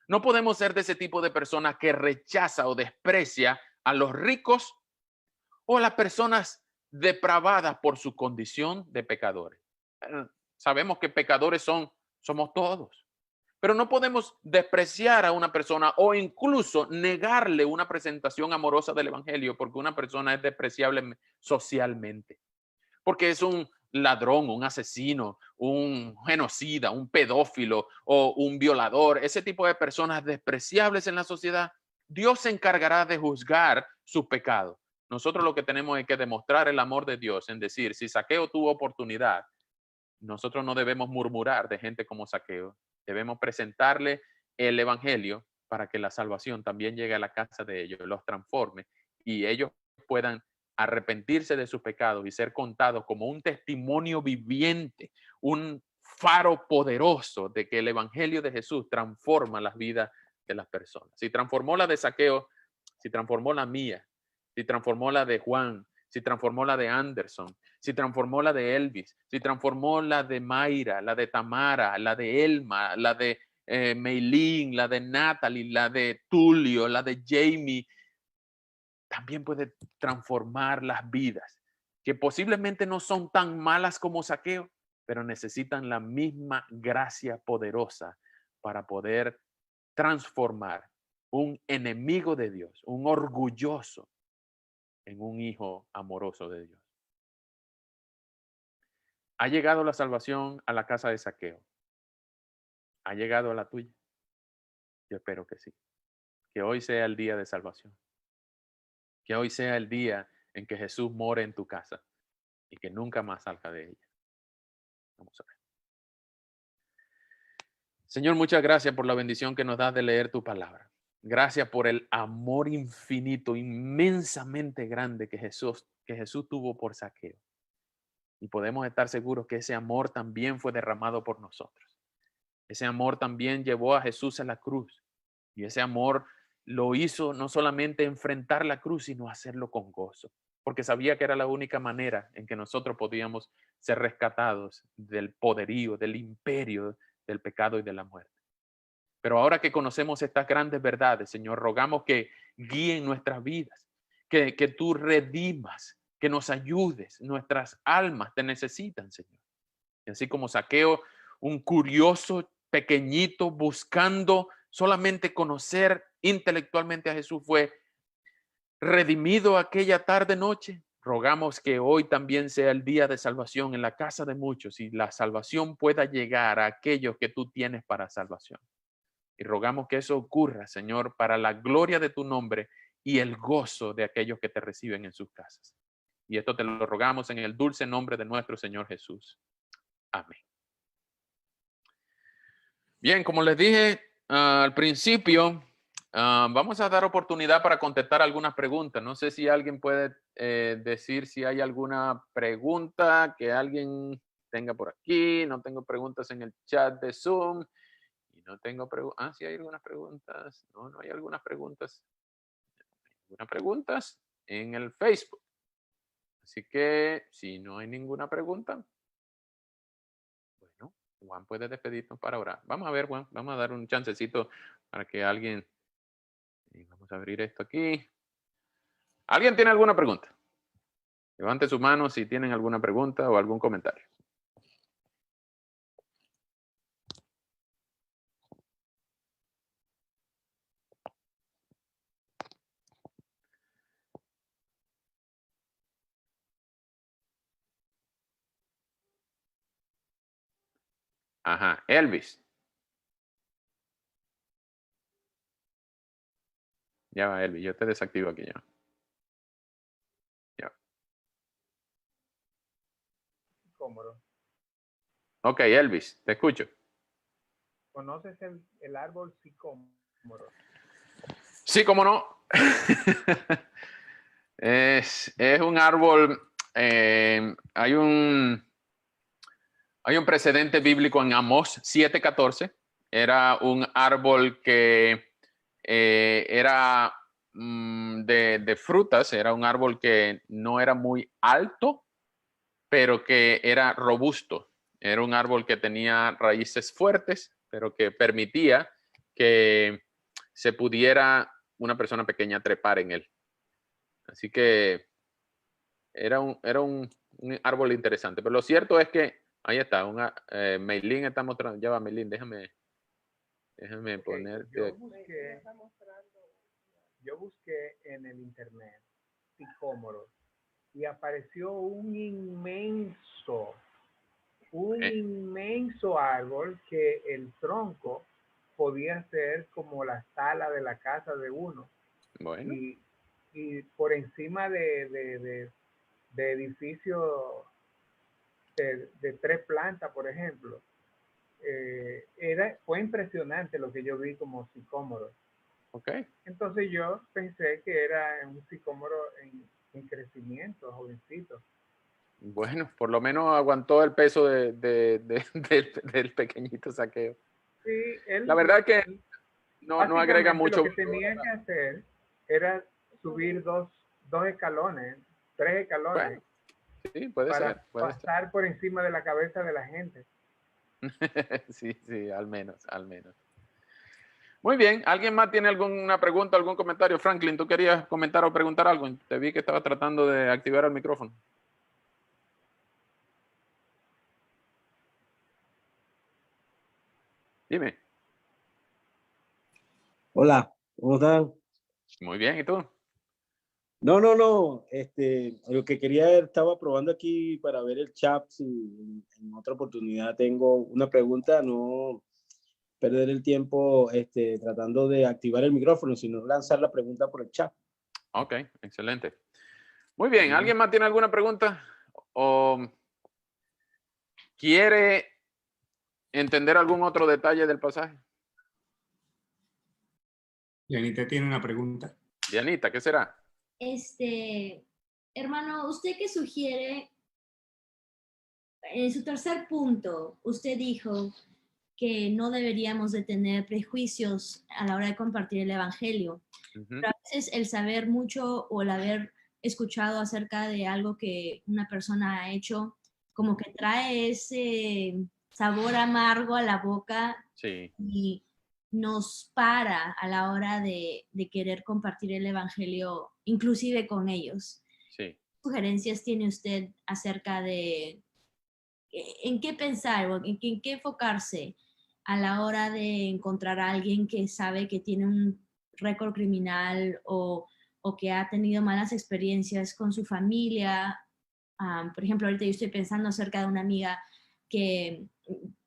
No podemos ser de ese tipo de personas que rechaza o desprecia a los ricos o a las personas depravadas por su condición de pecadores. Sabemos que pecadores somos todos. Pero no podemos despreciar a una persona o incluso negarle una presentación amorosa del evangelio porque una persona es despreciable socialmente. Porque es un ladrón, un asesino, un genocida, un pedófilo o un violador. Ese tipo de personas despreciables en la sociedad, Dios se encargará de juzgar sus pecados. Nosotros lo que tenemos es que demostrar el amor de Dios en decir, si Zaqueo tuvo oportunidad, nosotros no debemos murmurar de gente como Zaqueo. Debemos presentarle el evangelio para que la salvación también llegue a la casa de ellos, los transforme y ellos puedan arrepentirse de sus pecados y ser contados como un testimonio viviente, un faro poderoso de que el evangelio de Jesús transforma las vidas de las personas. Si transformó la de Zaqueo, si transformó la mía, si transformó la de Juan, si transformó la de Anderson, si transformó la de Elvis, si transformó la de Mayra, la de Tamara, la de Elma, la de Meilín, la de Natalie, la de Tulio, la de Jamie, también puede transformar las vidas, que posiblemente no son tan malas como Zaqueo, pero necesitan la misma gracia poderosa para poder transformar un enemigo de Dios, un orgulloso, en un hijo amoroso de Dios. ¿Ha llegado la salvación a la casa de Zaqueo? ¿Ha llegado a la tuya? Yo espero que sí. Que hoy sea el día de salvación. Que hoy sea el día en que Jesús more en tu casa y que nunca más salga de ella. Vamos a ver. Señor, muchas gracias por la bendición que nos das de leer tu palabra. Gracias por el amor infinito, inmensamente grande que Jesús tuvo por Zaqueo. Y podemos estar seguros que ese amor también fue derramado por nosotros. Ese amor también llevó a Jesús a la cruz. Y ese amor lo hizo no solamente enfrentar la cruz, sino hacerlo con gozo. Porque sabía que era la única manera en que nosotros podíamos ser rescatados del poderío, del imperio, del pecado y de la muerte. Pero ahora que conocemos estas grandes verdades, Señor, rogamos que guíen nuestras vidas, que tú redimas, que nos ayudes. Nuestras almas te necesitan, Señor. Y así como Zaqueo, un curioso pequeñito buscando solamente conocer intelectualmente a Jesús, fue redimido aquella tarde noche, rogamos que hoy también sea el día de salvación en la casa de muchos y la salvación pueda llegar a aquellos que tú tienes para salvación. Y rogamos que eso ocurra, Señor, para la gloria de tu nombre y el gozo de aquellos que te reciben en sus casas. Y esto te lo rogamos en el dulce nombre de nuestro Señor Jesús. Amén. Bien, como les dije al principio, vamos a dar oportunidad para contestar algunas preguntas. No sé si alguien puede decir si hay alguna pregunta que alguien tenga por aquí. No tengo preguntas en el chat de Zoom. Y no tengo preguntas. Sí hay algunas preguntas. No, no hay algunas preguntas. Algunas preguntas en el Facebook. Así que si no hay ninguna pregunta, bueno, Juan puede despedirnos para orar. Vamos a ver, Juan, vamos a dar un chancecito para que alguien... Vamos a abrir esto aquí. ¿Alguien tiene alguna pregunta? Levante su mano si tienen alguna pregunta o algún comentario. Ajá, Elvis. Ya va, Elvis, yo te desactivo aquí ya. Ya. Sicómoro. Ok, Elvis, te escucho. ¿Conoces el árbol sicómoro? Sí, cómo no. Es un árbol, hay un precedente bíblico en Amós 7:14. Era un árbol que era de frutas, era un árbol que no era muy alto, pero que era robusto. Era un árbol que tenía raíces fuertes, pero que permitía que se pudiera una persona pequeña trepar en él. Así que era un árbol interesante. Pero lo cierto es que, ahí está, Meilín está mostrando. Ya va, Meilín, déjame Okay, ponerte. Yo busqué en el internet sicómoro y apareció un inmenso árbol que el tronco podía ser como la sala de la casa de uno. Bueno. Y por encima de edificios de 3 plantas, por ejemplo. Fue impresionante lo que yo vi como sicómoro. Okay. Entonces yo pensé que era un sicómoro en crecimiento, jovencito. Bueno, por lo menos aguantó el peso del pequeñito Zaqueo. Sí, La verdad que no agrega mucho. Lo que tenía que hacer era subir dos escalones, 3 escalones, Bueno, sí, puede para ser. pasar por encima de la cabeza de la gente. Sí, al menos. Muy bien, ¿alguien más tiene alguna pregunta, algún comentario? Franklin, ¿tú querías comentar o preguntar algo? Te vi que estaba tratando de activar el micrófono. Dime. Hola, ¿cómo están? Muy bien, ¿y tú? No. Lo que quería, estaba probando aquí para ver el chat, si en otra oportunidad tengo una pregunta, no perder el tiempo tratando de activar el micrófono, sino lanzar la pregunta por el chat. Ok, excelente. Muy bien, ¿alguien más tiene alguna pregunta? ¿O quiere entender algún otro detalle del pasaje? Dianita tiene una pregunta. Dianita, ¿qué será? Hermano, ¿usted qué sugiere? En su tercer punto, usted dijo que no deberíamos de tener prejuicios a la hora de compartir el evangelio. Pero a veces el saber mucho o el haber escuchado acerca de algo que una persona ha hecho, como que trae ese sabor amargo a la boca. Sí. Y nos para a la hora de querer compartir el evangelio, inclusive con ellos. Sí. ¿Qué sugerencias tiene usted acerca de en qué pensar o en qué enfocarse a la hora de encontrar a alguien que sabe que tiene un récord criminal o o que ha tenido malas experiencias con su familia. Por ejemplo, ahorita yo estoy pensando acerca de una amiga que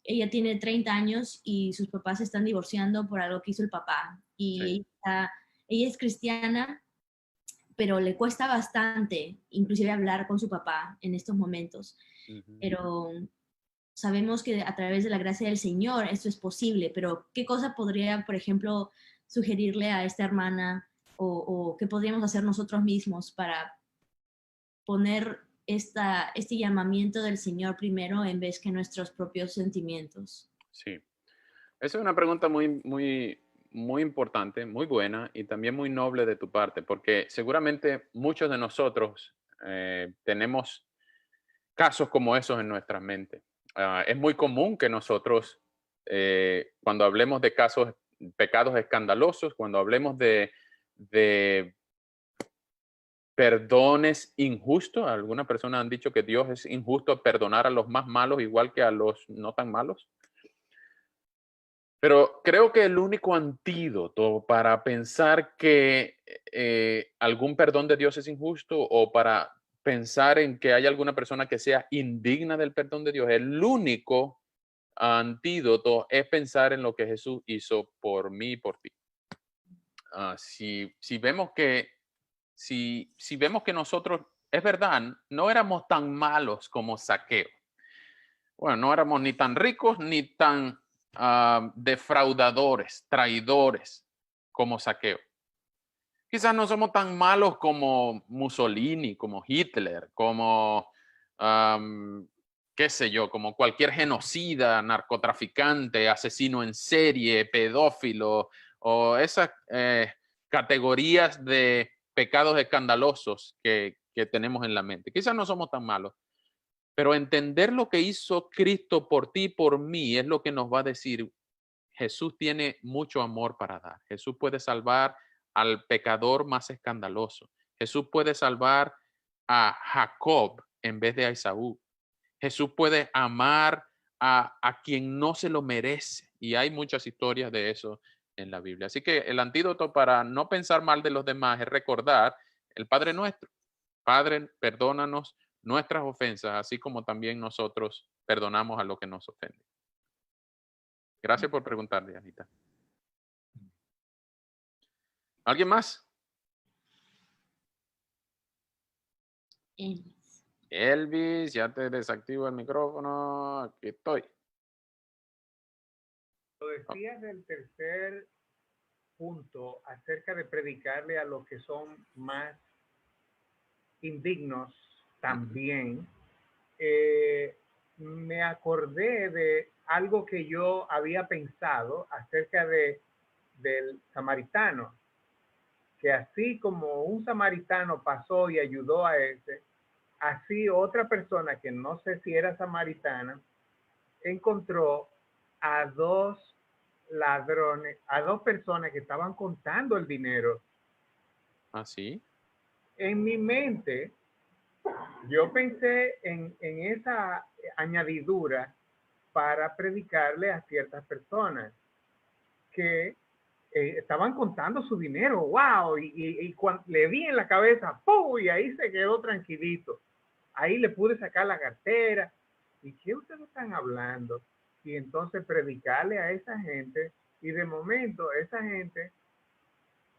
ella tiene 30 años y sus papás se están divorciando por algo que hizo el papá. Y ella es cristiana, pero le cuesta bastante, inclusive hablar con su papá en estos momentos. Pero sabemos que a través de la gracia del Señor esto es posible, pero ¿qué cosa podría, por ejemplo, sugerirle a esta hermana o qué podríamos hacer nosotros mismos para poner este llamamiento del Señor primero en vez que nuestros propios sentimientos? Sí, esa es una pregunta muy importante, muy buena y también muy noble de tu parte, porque seguramente muchos de nosotros tenemos casos como esos en nuestra mente. Es muy común que nosotros, cuando hablemos de casos, pecados escandalosos, cuando hablemos de perdones injustos, algunas personas han dicho que Dios es injusto perdonar a los más malos igual que a los no tan malos. Pero creo que el único antídoto para pensar que algún perdón de Dios es injusto o para pensar en que hay alguna persona que sea indigna del perdón de Dios, el único antídoto es pensar en lo que Jesús hizo por mí y por ti. Si vemos que nosotros, es verdad, no éramos tan malos como Zaqueo. Bueno, no éramos ni tan ricos ni tan defraudadores, traidores como Zaqueo. Quizás no somos tan malos como Mussolini, como Hitler, como, qué sé yo, como cualquier genocida, narcotraficante, asesino en serie, pedófilo, o esas categorías de pecados escandalosos que tenemos en la mente. Quizás no somos tan malos, pero entender lo que hizo Cristo por ti y por mí es lo que nos va a decir, Jesús tiene mucho amor para dar. Jesús puede salvar al pecador más escandaloso. Jesús puede salvar a Jacob en vez de a Esaú. Jesús puede amar a quien no se lo merece. Y hay muchas historias de eso en la Biblia. Así que el antídoto para no pensar mal de los demás es recordar el Padre Nuestro. Padre, perdónanos nuestras ofensas, así como también nosotros perdonamos a los que nos ofenden. Gracias por preguntar, Dianita. ¿Alguien más? Elvis, ya te desactivo el micrófono. Aquí estoy. Lo decías del tercer punto acerca de predicarle a los que son más indignos también. Me acordé de algo que yo había pensado acerca del samaritano, que así como un samaritano pasó y ayudó a ese, así otra persona que no sé si era samaritana encontró a dos ladrones, a dos personas que estaban contando el dinero. ¿Así? En mi mente, yo pensé en esa añadidura para predicarle a ciertas personas que estaban contando su dinero. ¡Wow! Y cuando le vi en la cabeza, ¡pum! Y ahí se quedó tranquilito. Ahí le pude sacar la cartera. ¿Y qué ustedes están hablando? Y entonces predicarle a esa gente. Y de momento esa gente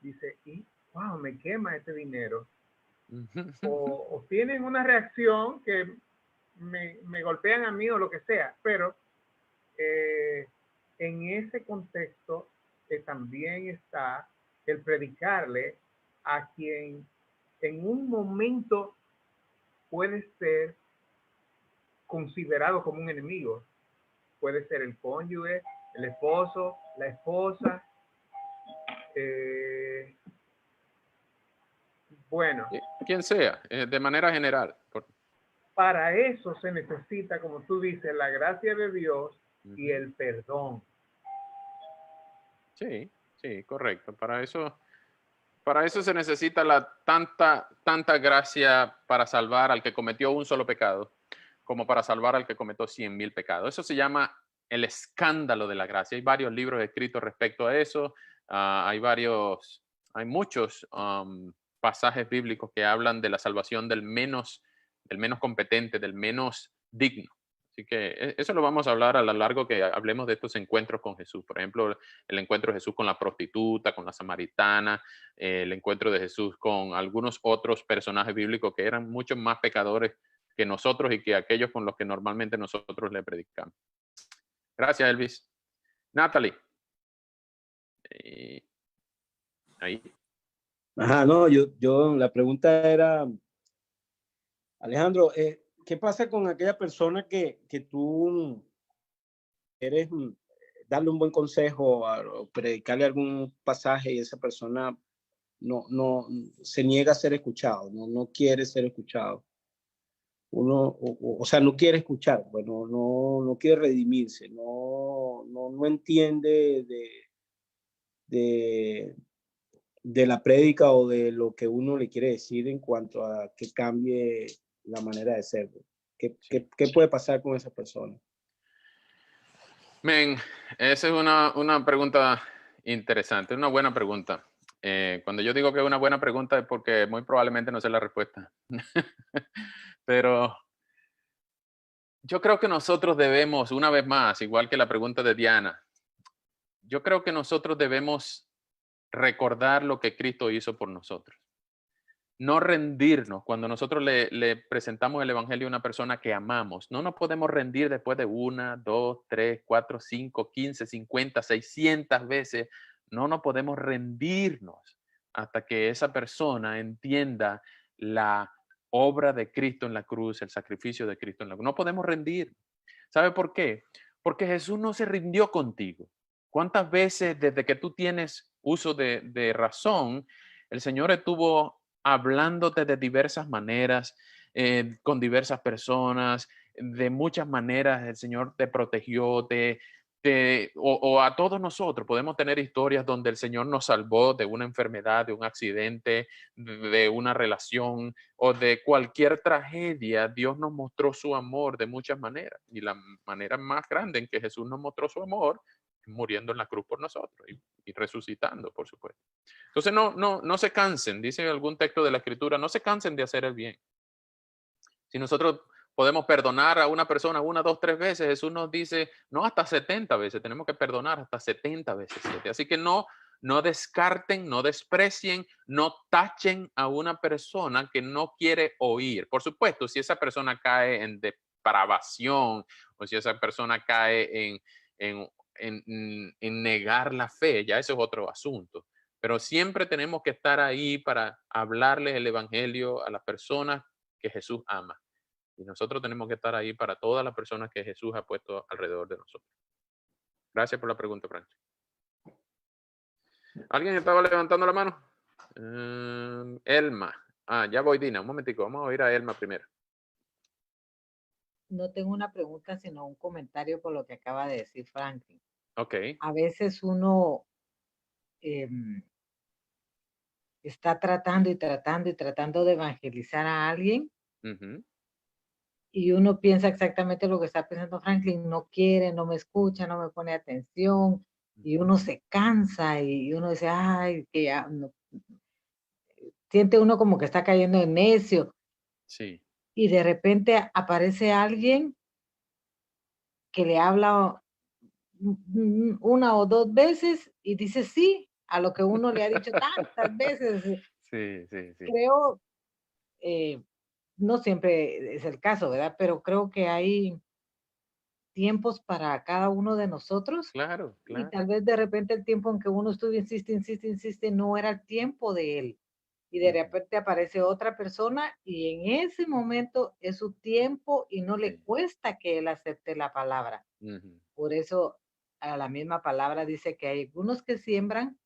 dice, y wow, me quema este dinero. O tienen una reacción que me golpean a mí o lo que sea, pero en ese contexto también está el predicarle a quien en un momento puede ser considerado como un enemigo. Puede ser el cónyuge, el esposo, la esposa. Bueno. Quien sea, de manera general. Para eso se necesita, como tú dices, la gracia de Dios y el perdón. Sí, sí, correcto. Para eso se necesita tanta gracia para salvar al que cometió un solo pecado, como para salvar al que cometió 100,000 pecados. Eso se llama el escándalo de la gracia. Hay varios libros escritos respecto a eso. Hay muchos pasajes bíblicos que hablan de la salvación del menos competente, del menos digno. Así que eso lo vamos a hablar a lo largo que hablemos de estos encuentros con Jesús. Por ejemplo, el encuentro de Jesús con la prostituta, con la samaritana, el encuentro de Jesús con algunos otros personajes bíblicos que eran mucho más pecadores que nosotros y que aquellos con los que normalmente nosotros le predicamos. Gracias, Elvis. Natalie. Ahí. Ajá, no, yo, la pregunta era, Alejandro, ¿qué pasa con aquella persona que tú quieres darle un buen consejo o predicarle algún pasaje y esa persona no se niega a ser escuchado, no quiere ser escuchado? O sea, no quiere escuchar, bueno, no quiere redimirse, no entiende de la prédica o de lo que uno le quiere decir en cuanto a que cambie la manera de ser. ¿Qué puede pasar con esa persona? Men, esa es una pregunta interesante, una buena pregunta. Cuando yo digo que es una buena pregunta es porque muy probablemente no sé la respuesta. Pero yo creo que nosotros debemos, una vez más, igual que la pregunta de Diana, yo creo que nosotros debemos recordar lo que Cristo hizo por nosotros. No rendirnos cuando nosotros le presentamos el evangelio a una persona que amamos. No nos podemos rendir después de 1, 2, 3, 4, 5, 15, 50, 600 veces. No nos podemos rendirnos hasta que esa persona entienda la obra de Cristo en la cruz, el sacrificio de Cristo en la cruz. No podemos rendir. ¿Sabe por qué? Porque Jesús no se rindió contigo. ¿Cuántas veces desde que tú tienes uso de razón, el Señor estuvo hablándote de diversas maneras, con diversas personas, de muchas maneras el Señor te protegió, o a todos nosotros podemos tener historias donde el Señor nos salvó de una enfermedad, de un accidente, de una relación o de cualquier tragedia? Dios nos mostró su amor de muchas maneras, y la manera más grande en que Jesús nos mostró su amor es muriendo en la cruz por nosotros y resucitando, por supuesto. Entonces no se cansen, dice algún texto de la Escritura, no se cansen de hacer el bien. Si nosotros podemos perdonar a una persona 1, 2, 3 veces, Jesús nos dice, no, hasta 70 veces, tenemos que perdonar hasta 70 veces 7. Así que no descarten, no desprecien, no tachen a una persona que no quiere oír. Por supuesto, si esa persona cae en depravación o si esa persona cae en negar la fe, ya eso es otro asunto. Pero siempre tenemos que estar ahí para hablarles el evangelio a las personas que Jesús ama. Y nosotros tenemos que estar ahí para todas las personas que Jesús ha puesto alrededor de nosotros. Gracias por la pregunta, Francis. ¿Alguien estaba levantando la mano? Elma. Ya voy, Dina. Un momentico. Vamos a oír a Elma primero. No tengo una pregunta, sino un comentario por lo que acaba de decir Franklin. Ok. A veces uno está tratando de evangelizar a alguien. Y uno piensa exactamente lo que está pensando Franklin, no quiere, no me escucha, no me pone atención, y uno se cansa y uno dice, ay, que ya no. Siente uno como que está cayendo en necio. Sí. Y de repente aparece alguien que le habla 1 o 2 veces y dice sí a lo que uno le ha dicho tantas veces. Sí. Creo, no siempre es el caso, ¿verdad? Pero creo que hay tiempos para cada uno de nosotros. Claro. Y tal vez de repente el tiempo en que uno estuvo, insiste, no era el tiempo de él. Y de repente aparece otra persona y en ese momento es su tiempo y no le cuesta que él acepte la palabra. Por eso a la misma palabra dice que hay algunos que siembran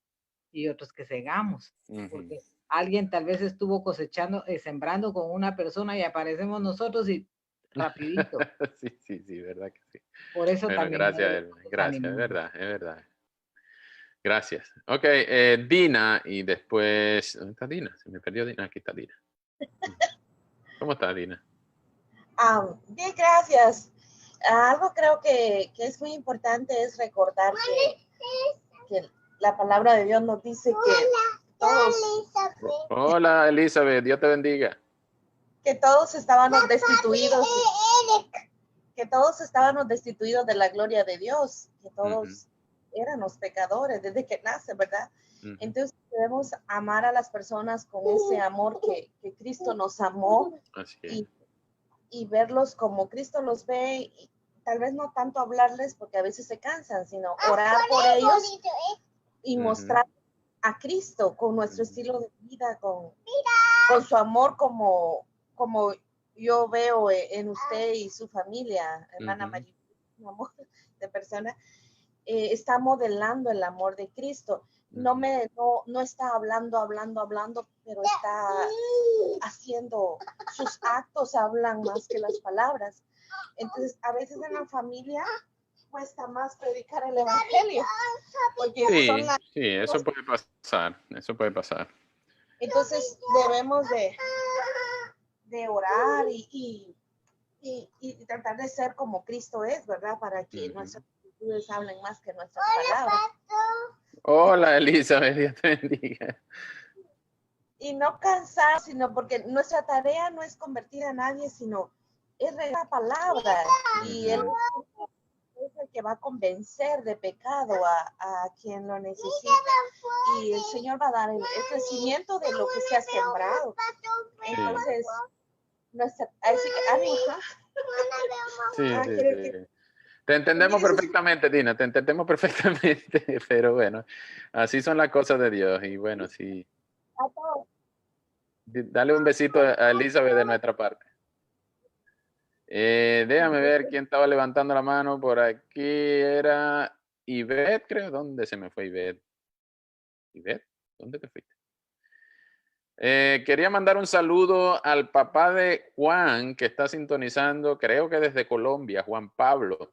y otros que segamos. Porque alguien tal vez estuvo cosechando, sembrando con una persona y aparecemos nosotros y rapidito. sí, verdad que sí. Por eso bueno, también. Gracias, es verdad. Gracias. Ok, Dina y después, ¿dónde está Dina? Se me perdió Dina. Aquí está Dina. ¿Cómo está Dina? Bien, gracias. Algo creo que es muy importante es recordar que la palabra de Dios nos dice todos, Hola, Elizabeth, Dios te bendiga. que todos estábamos destituidos, que todos estábamos destituidos de la gloria de Dios, que todos éramos pecadores desde que nace, ¿verdad? Entonces debemos amar a las personas con ese amor que Cristo nos amó. Así es. Y verlos como Cristo los ve, y tal vez no tanto hablarles porque a veces se cansan, sino orar por ellos y mostrar a Cristo con nuestro estilo de vida, con su amor como yo veo en usted y su familia, hermana María, un amor de persona, está modelando el amor de Cristo. No está hablando, pero está haciendo, sus actos hablan más que las palabras. Entonces, a veces en la familia cuesta más predicar el evangelio. Porque sí, eso puede pasar. Entonces, debemos de orar y tratar de ser como Cristo es, ¿verdad? Para que nuestras actitudes hablen más que nuestras palabras. Hola, Elizabeth, Dios te bendiga. Y no cansar, sino porque nuestra tarea no es convertir a nadie, sino es regar la palabra. Y Él es el que va a convencer de pecado a quien lo necesita. Y el Señor va a dar el crecimiento de lo que se ha sembrado. Entonces, así que ánimo. Sí. Te entendemos perfectamente, Tina, te entendemos perfectamente, pero bueno, así son las cosas de Dios. Y bueno, sí. Dale un besito a Elizabeth de nuestra parte. Déjame ver quién estaba levantando la mano. Por aquí era Ivette, creo. ¿Dónde se me fue Ivette? Ivette, ¿dónde te fuiste? Quería mandar un saludo al papá de Juan, que está sintonizando, creo que desde Colombia, Juan Pablo.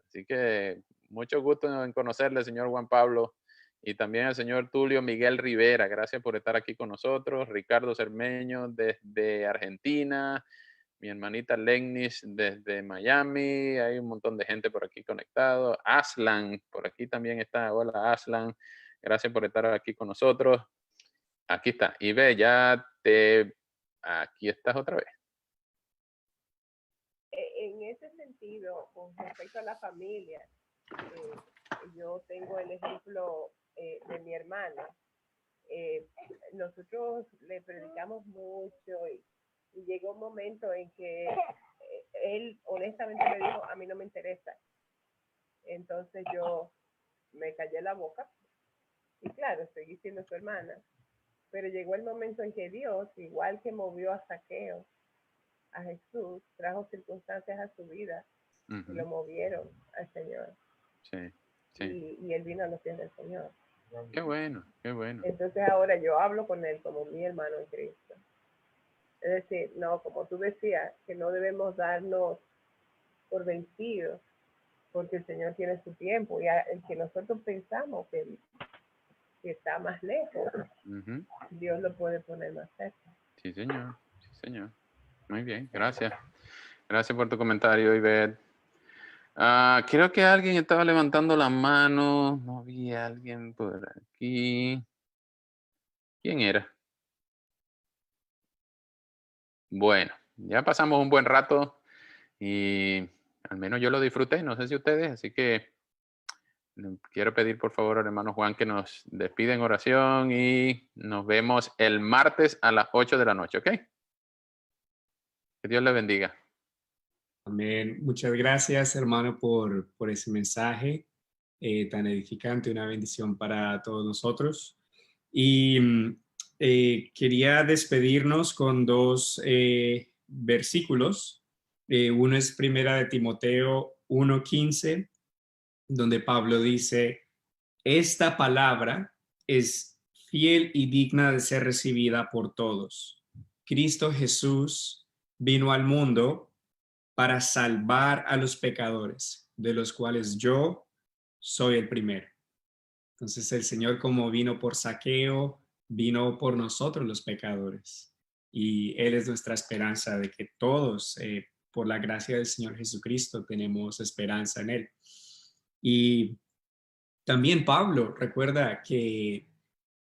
Así que mucho gusto en conocerle, señor Juan Pablo, y también al señor Tulio Miguel Rivera. Gracias por estar aquí con nosotros. Ricardo Cermeño desde Argentina, mi hermanita Legnis desde Miami. Hay un montón de gente por aquí conectado. Aslan, por aquí también está. Hola, Aslan. Gracias por estar aquí con nosotros. Aquí está. Y ve, aquí estás otra vez. En ese sentido, con respecto a la familia, yo tengo el ejemplo de mi hermana. Nosotros le predicamos mucho y llegó un momento en que él honestamente me dijo, a mí no me interesa. Entonces yo me callé la boca y claro, seguí siendo su hermana. Pero llegó el momento en que Dios, igual que movió a Zaqueo, a Jesús, trajo circunstancias a su vida y lo movieron al Señor. Sí. Y él vino a los pies del Señor. Qué bueno, qué bueno. Entonces ahora yo hablo con él como mi hermano en Cristo. Es decir, no, como tú decías, que no debemos darnos por vencidos, porque el Señor tiene su tiempo y el que nosotros pensamos que está más lejos, Dios lo puede poner más cerca. Sí, señor. Sí, señor. Muy bien, gracias. Gracias por tu comentario, Ivette. Creo que alguien estaba levantando la mano. No vi a alguien por aquí. ¿Quién era? Bueno, ya pasamos un buen rato y al menos yo lo disfruté, no sé si ustedes, así que quiero pedir por favor al hermano Juan que nos despida en oración y nos vemos el martes a las 8 de la noche, ¿ok? Que Dios le bendiga. Amén. Muchas gracias, hermano, por ese mensaje tan edificante, una bendición para todos nosotros. Y quería despedirnos con dos versículos. Uno es Primera de Timoteo 1:15, donde Pablo dice, esta palabra es fiel y digna de ser recibida por todos. Cristo Jesús vino al mundo para salvar a los pecadores, de los cuales yo soy el primero. Entonces el Señor, como vino por Zaqueo, vino por nosotros los pecadores. Y Él es nuestra esperanza de que todos, por la gracia del Señor Jesucristo, tenemos esperanza en Él. Y también Pablo recuerda que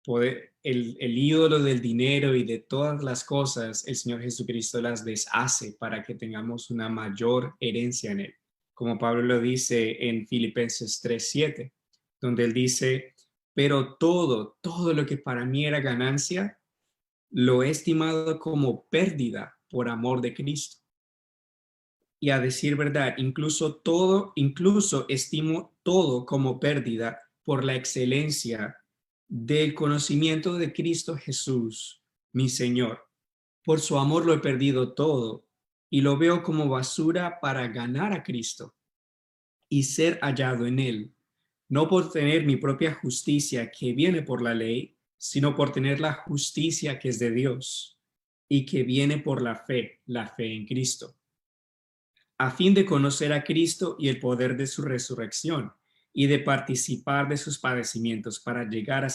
el ídolo del dinero y de todas las cosas, el Señor Jesucristo las deshace para que tengamos una mayor herencia en Él. Como Pablo lo dice en Filipenses 3:7, donde él dice, pero todo lo que para mí era ganancia, lo he estimado como pérdida por amor de Cristo. Y a decir verdad, incluso estimo todo como pérdida por la excelencia del conocimiento de Cristo Jesús, mi Señor. Por su amor lo he perdido todo y lo veo como basura para ganar a Cristo y ser hallado en Él, no por tener mi propia justicia que viene por la ley, sino por tener la justicia que es de Dios y que viene por la fe en Cristo, a fin de conocer a Cristo y el poder de su resurrección y de participar de sus padecimientos para llegar a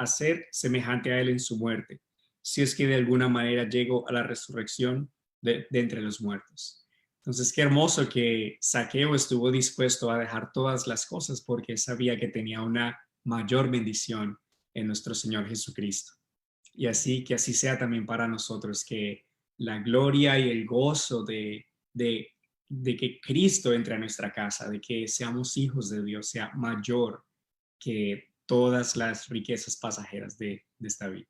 ser semejante a Él en su muerte, si es que de alguna manera llego a la resurrección de entre los muertos. Entonces, qué hermoso que Zaqueo estuvo dispuesto a dejar todas las cosas porque sabía que tenía una mayor bendición en nuestro Señor Jesucristo. Y así, que así sea también para nosotros, que la gloria y el gozo de que Cristo entre a nuestra casa, de que seamos hijos de Dios, sea mayor que todas las riquezas pasajeras de esta vida.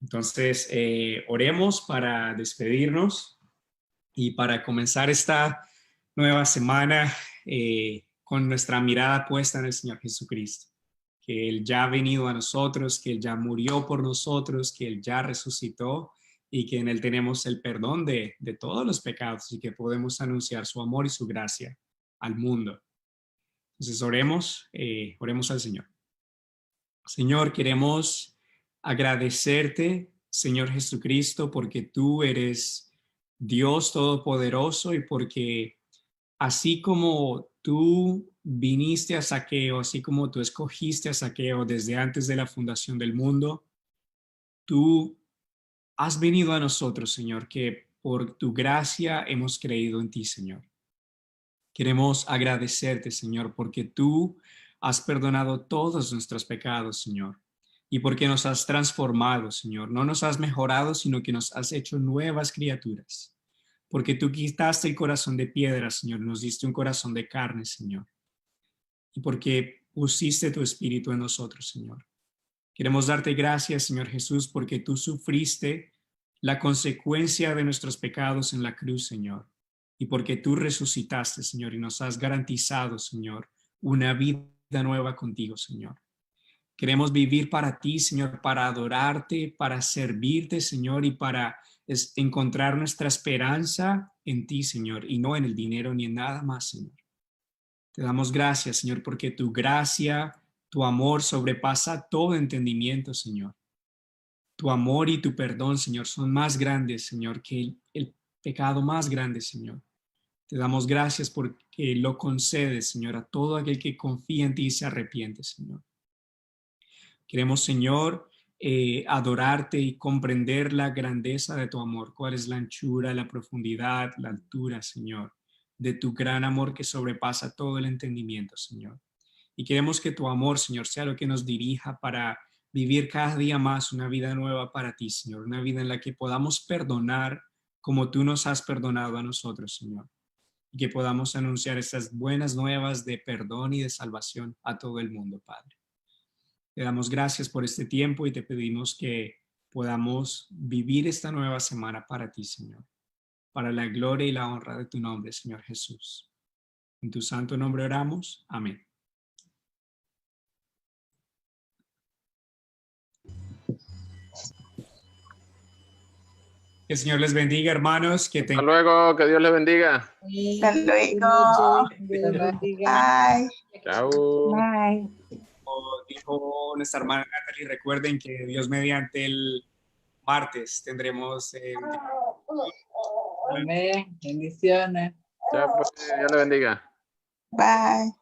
Entonces, oremos para despedirnos y para comenzar esta nueva semana con nuestra mirada puesta en el Señor Jesucristo, que Él ya ha venido a nosotros, que Él ya murió por nosotros, que Él ya resucitó y que en Él tenemos el perdón de todos los pecados y que podemos anunciar su amor y su gracia al mundo. Entonces oremos al Señor. Señor, queremos agradecerte, Señor Jesucristo, porque tú eres Dios Todopoderoso y porque así como tú viniste a Zaqueo, así como tú escogiste a Zaqueo desde antes de la fundación del mundo, tú has venido a nosotros, Señor, que por tu gracia hemos creído en ti, Señor. Queremos agradecerte, Señor, porque tú has perdonado todos nuestros pecados, Señor, y porque nos has transformado, Señor. No nos has mejorado, sino que nos has hecho nuevas criaturas. Porque tú quitaste el corazón de piedra, Señor, nos diste un corazón de carne, Señor. Y porque pusiste tu espíritu en nosotros, Señor. Queremos darte gracias, Señor Jesús, porque tú sufriste la consecuencia de nuestros pecados en la cruz, Señor. Y porque tú resucitaste, Señor, y nos has garantizado, Señor, una vida nueva contigo, Señor. Queremos vivir para ti, Señor, para adorarte, para servirte, Señor, y para encontrar nuestra esperanza en ti, Señor, y no en el dinero ni en nada más, Señor. Te damos gracias, Señor, porque tu gracia, tu amor sobrepasa todo entendimiento, Señor. Tu amor y tu perdón, Señor, son más grandes, Señor, que el pecado más grande, Señor. Te damos gracias porque lo concedes, Señor, a todo aquel que confía en ti y se arrepiente, Señor. Queremos, Señor, adorarte y comprender la grandeza de tu amor. Cuál es la anchura, la profundidad, la altura, Señor, de tu gran amor que sobrepasa todo el entendimiento, Señor. Y queremos que tu amor, Señor, sea lo que nos dirija para vivir cada día más una vida nueva para ti, Señor. Una vida en la que podamos perdonar como tú nos has perdonado a nosotros, Señor. Y que podamos anunciar estas buenas nuevas de perdón y de salvación a todo el mundo, Padre. Te damos gracias por este tiempo y te pedimos que podamos vivir esta nueva semana para ti, Señor, para la gloria y la honra de tu nombre, Señor Jesús. En tu santo nombre oramos. Amén. Que el Señor les bendiga, hermanos. Hasta luego, que Dios les bendiga. Hasta luego. Bye. Chao. Bye. Como dijo nuestra hermana Natalie, recuerden que Dios mediante el martes tendremos... Amén. Bendiciones. Chao, pues, Dios les bendiga. Bye.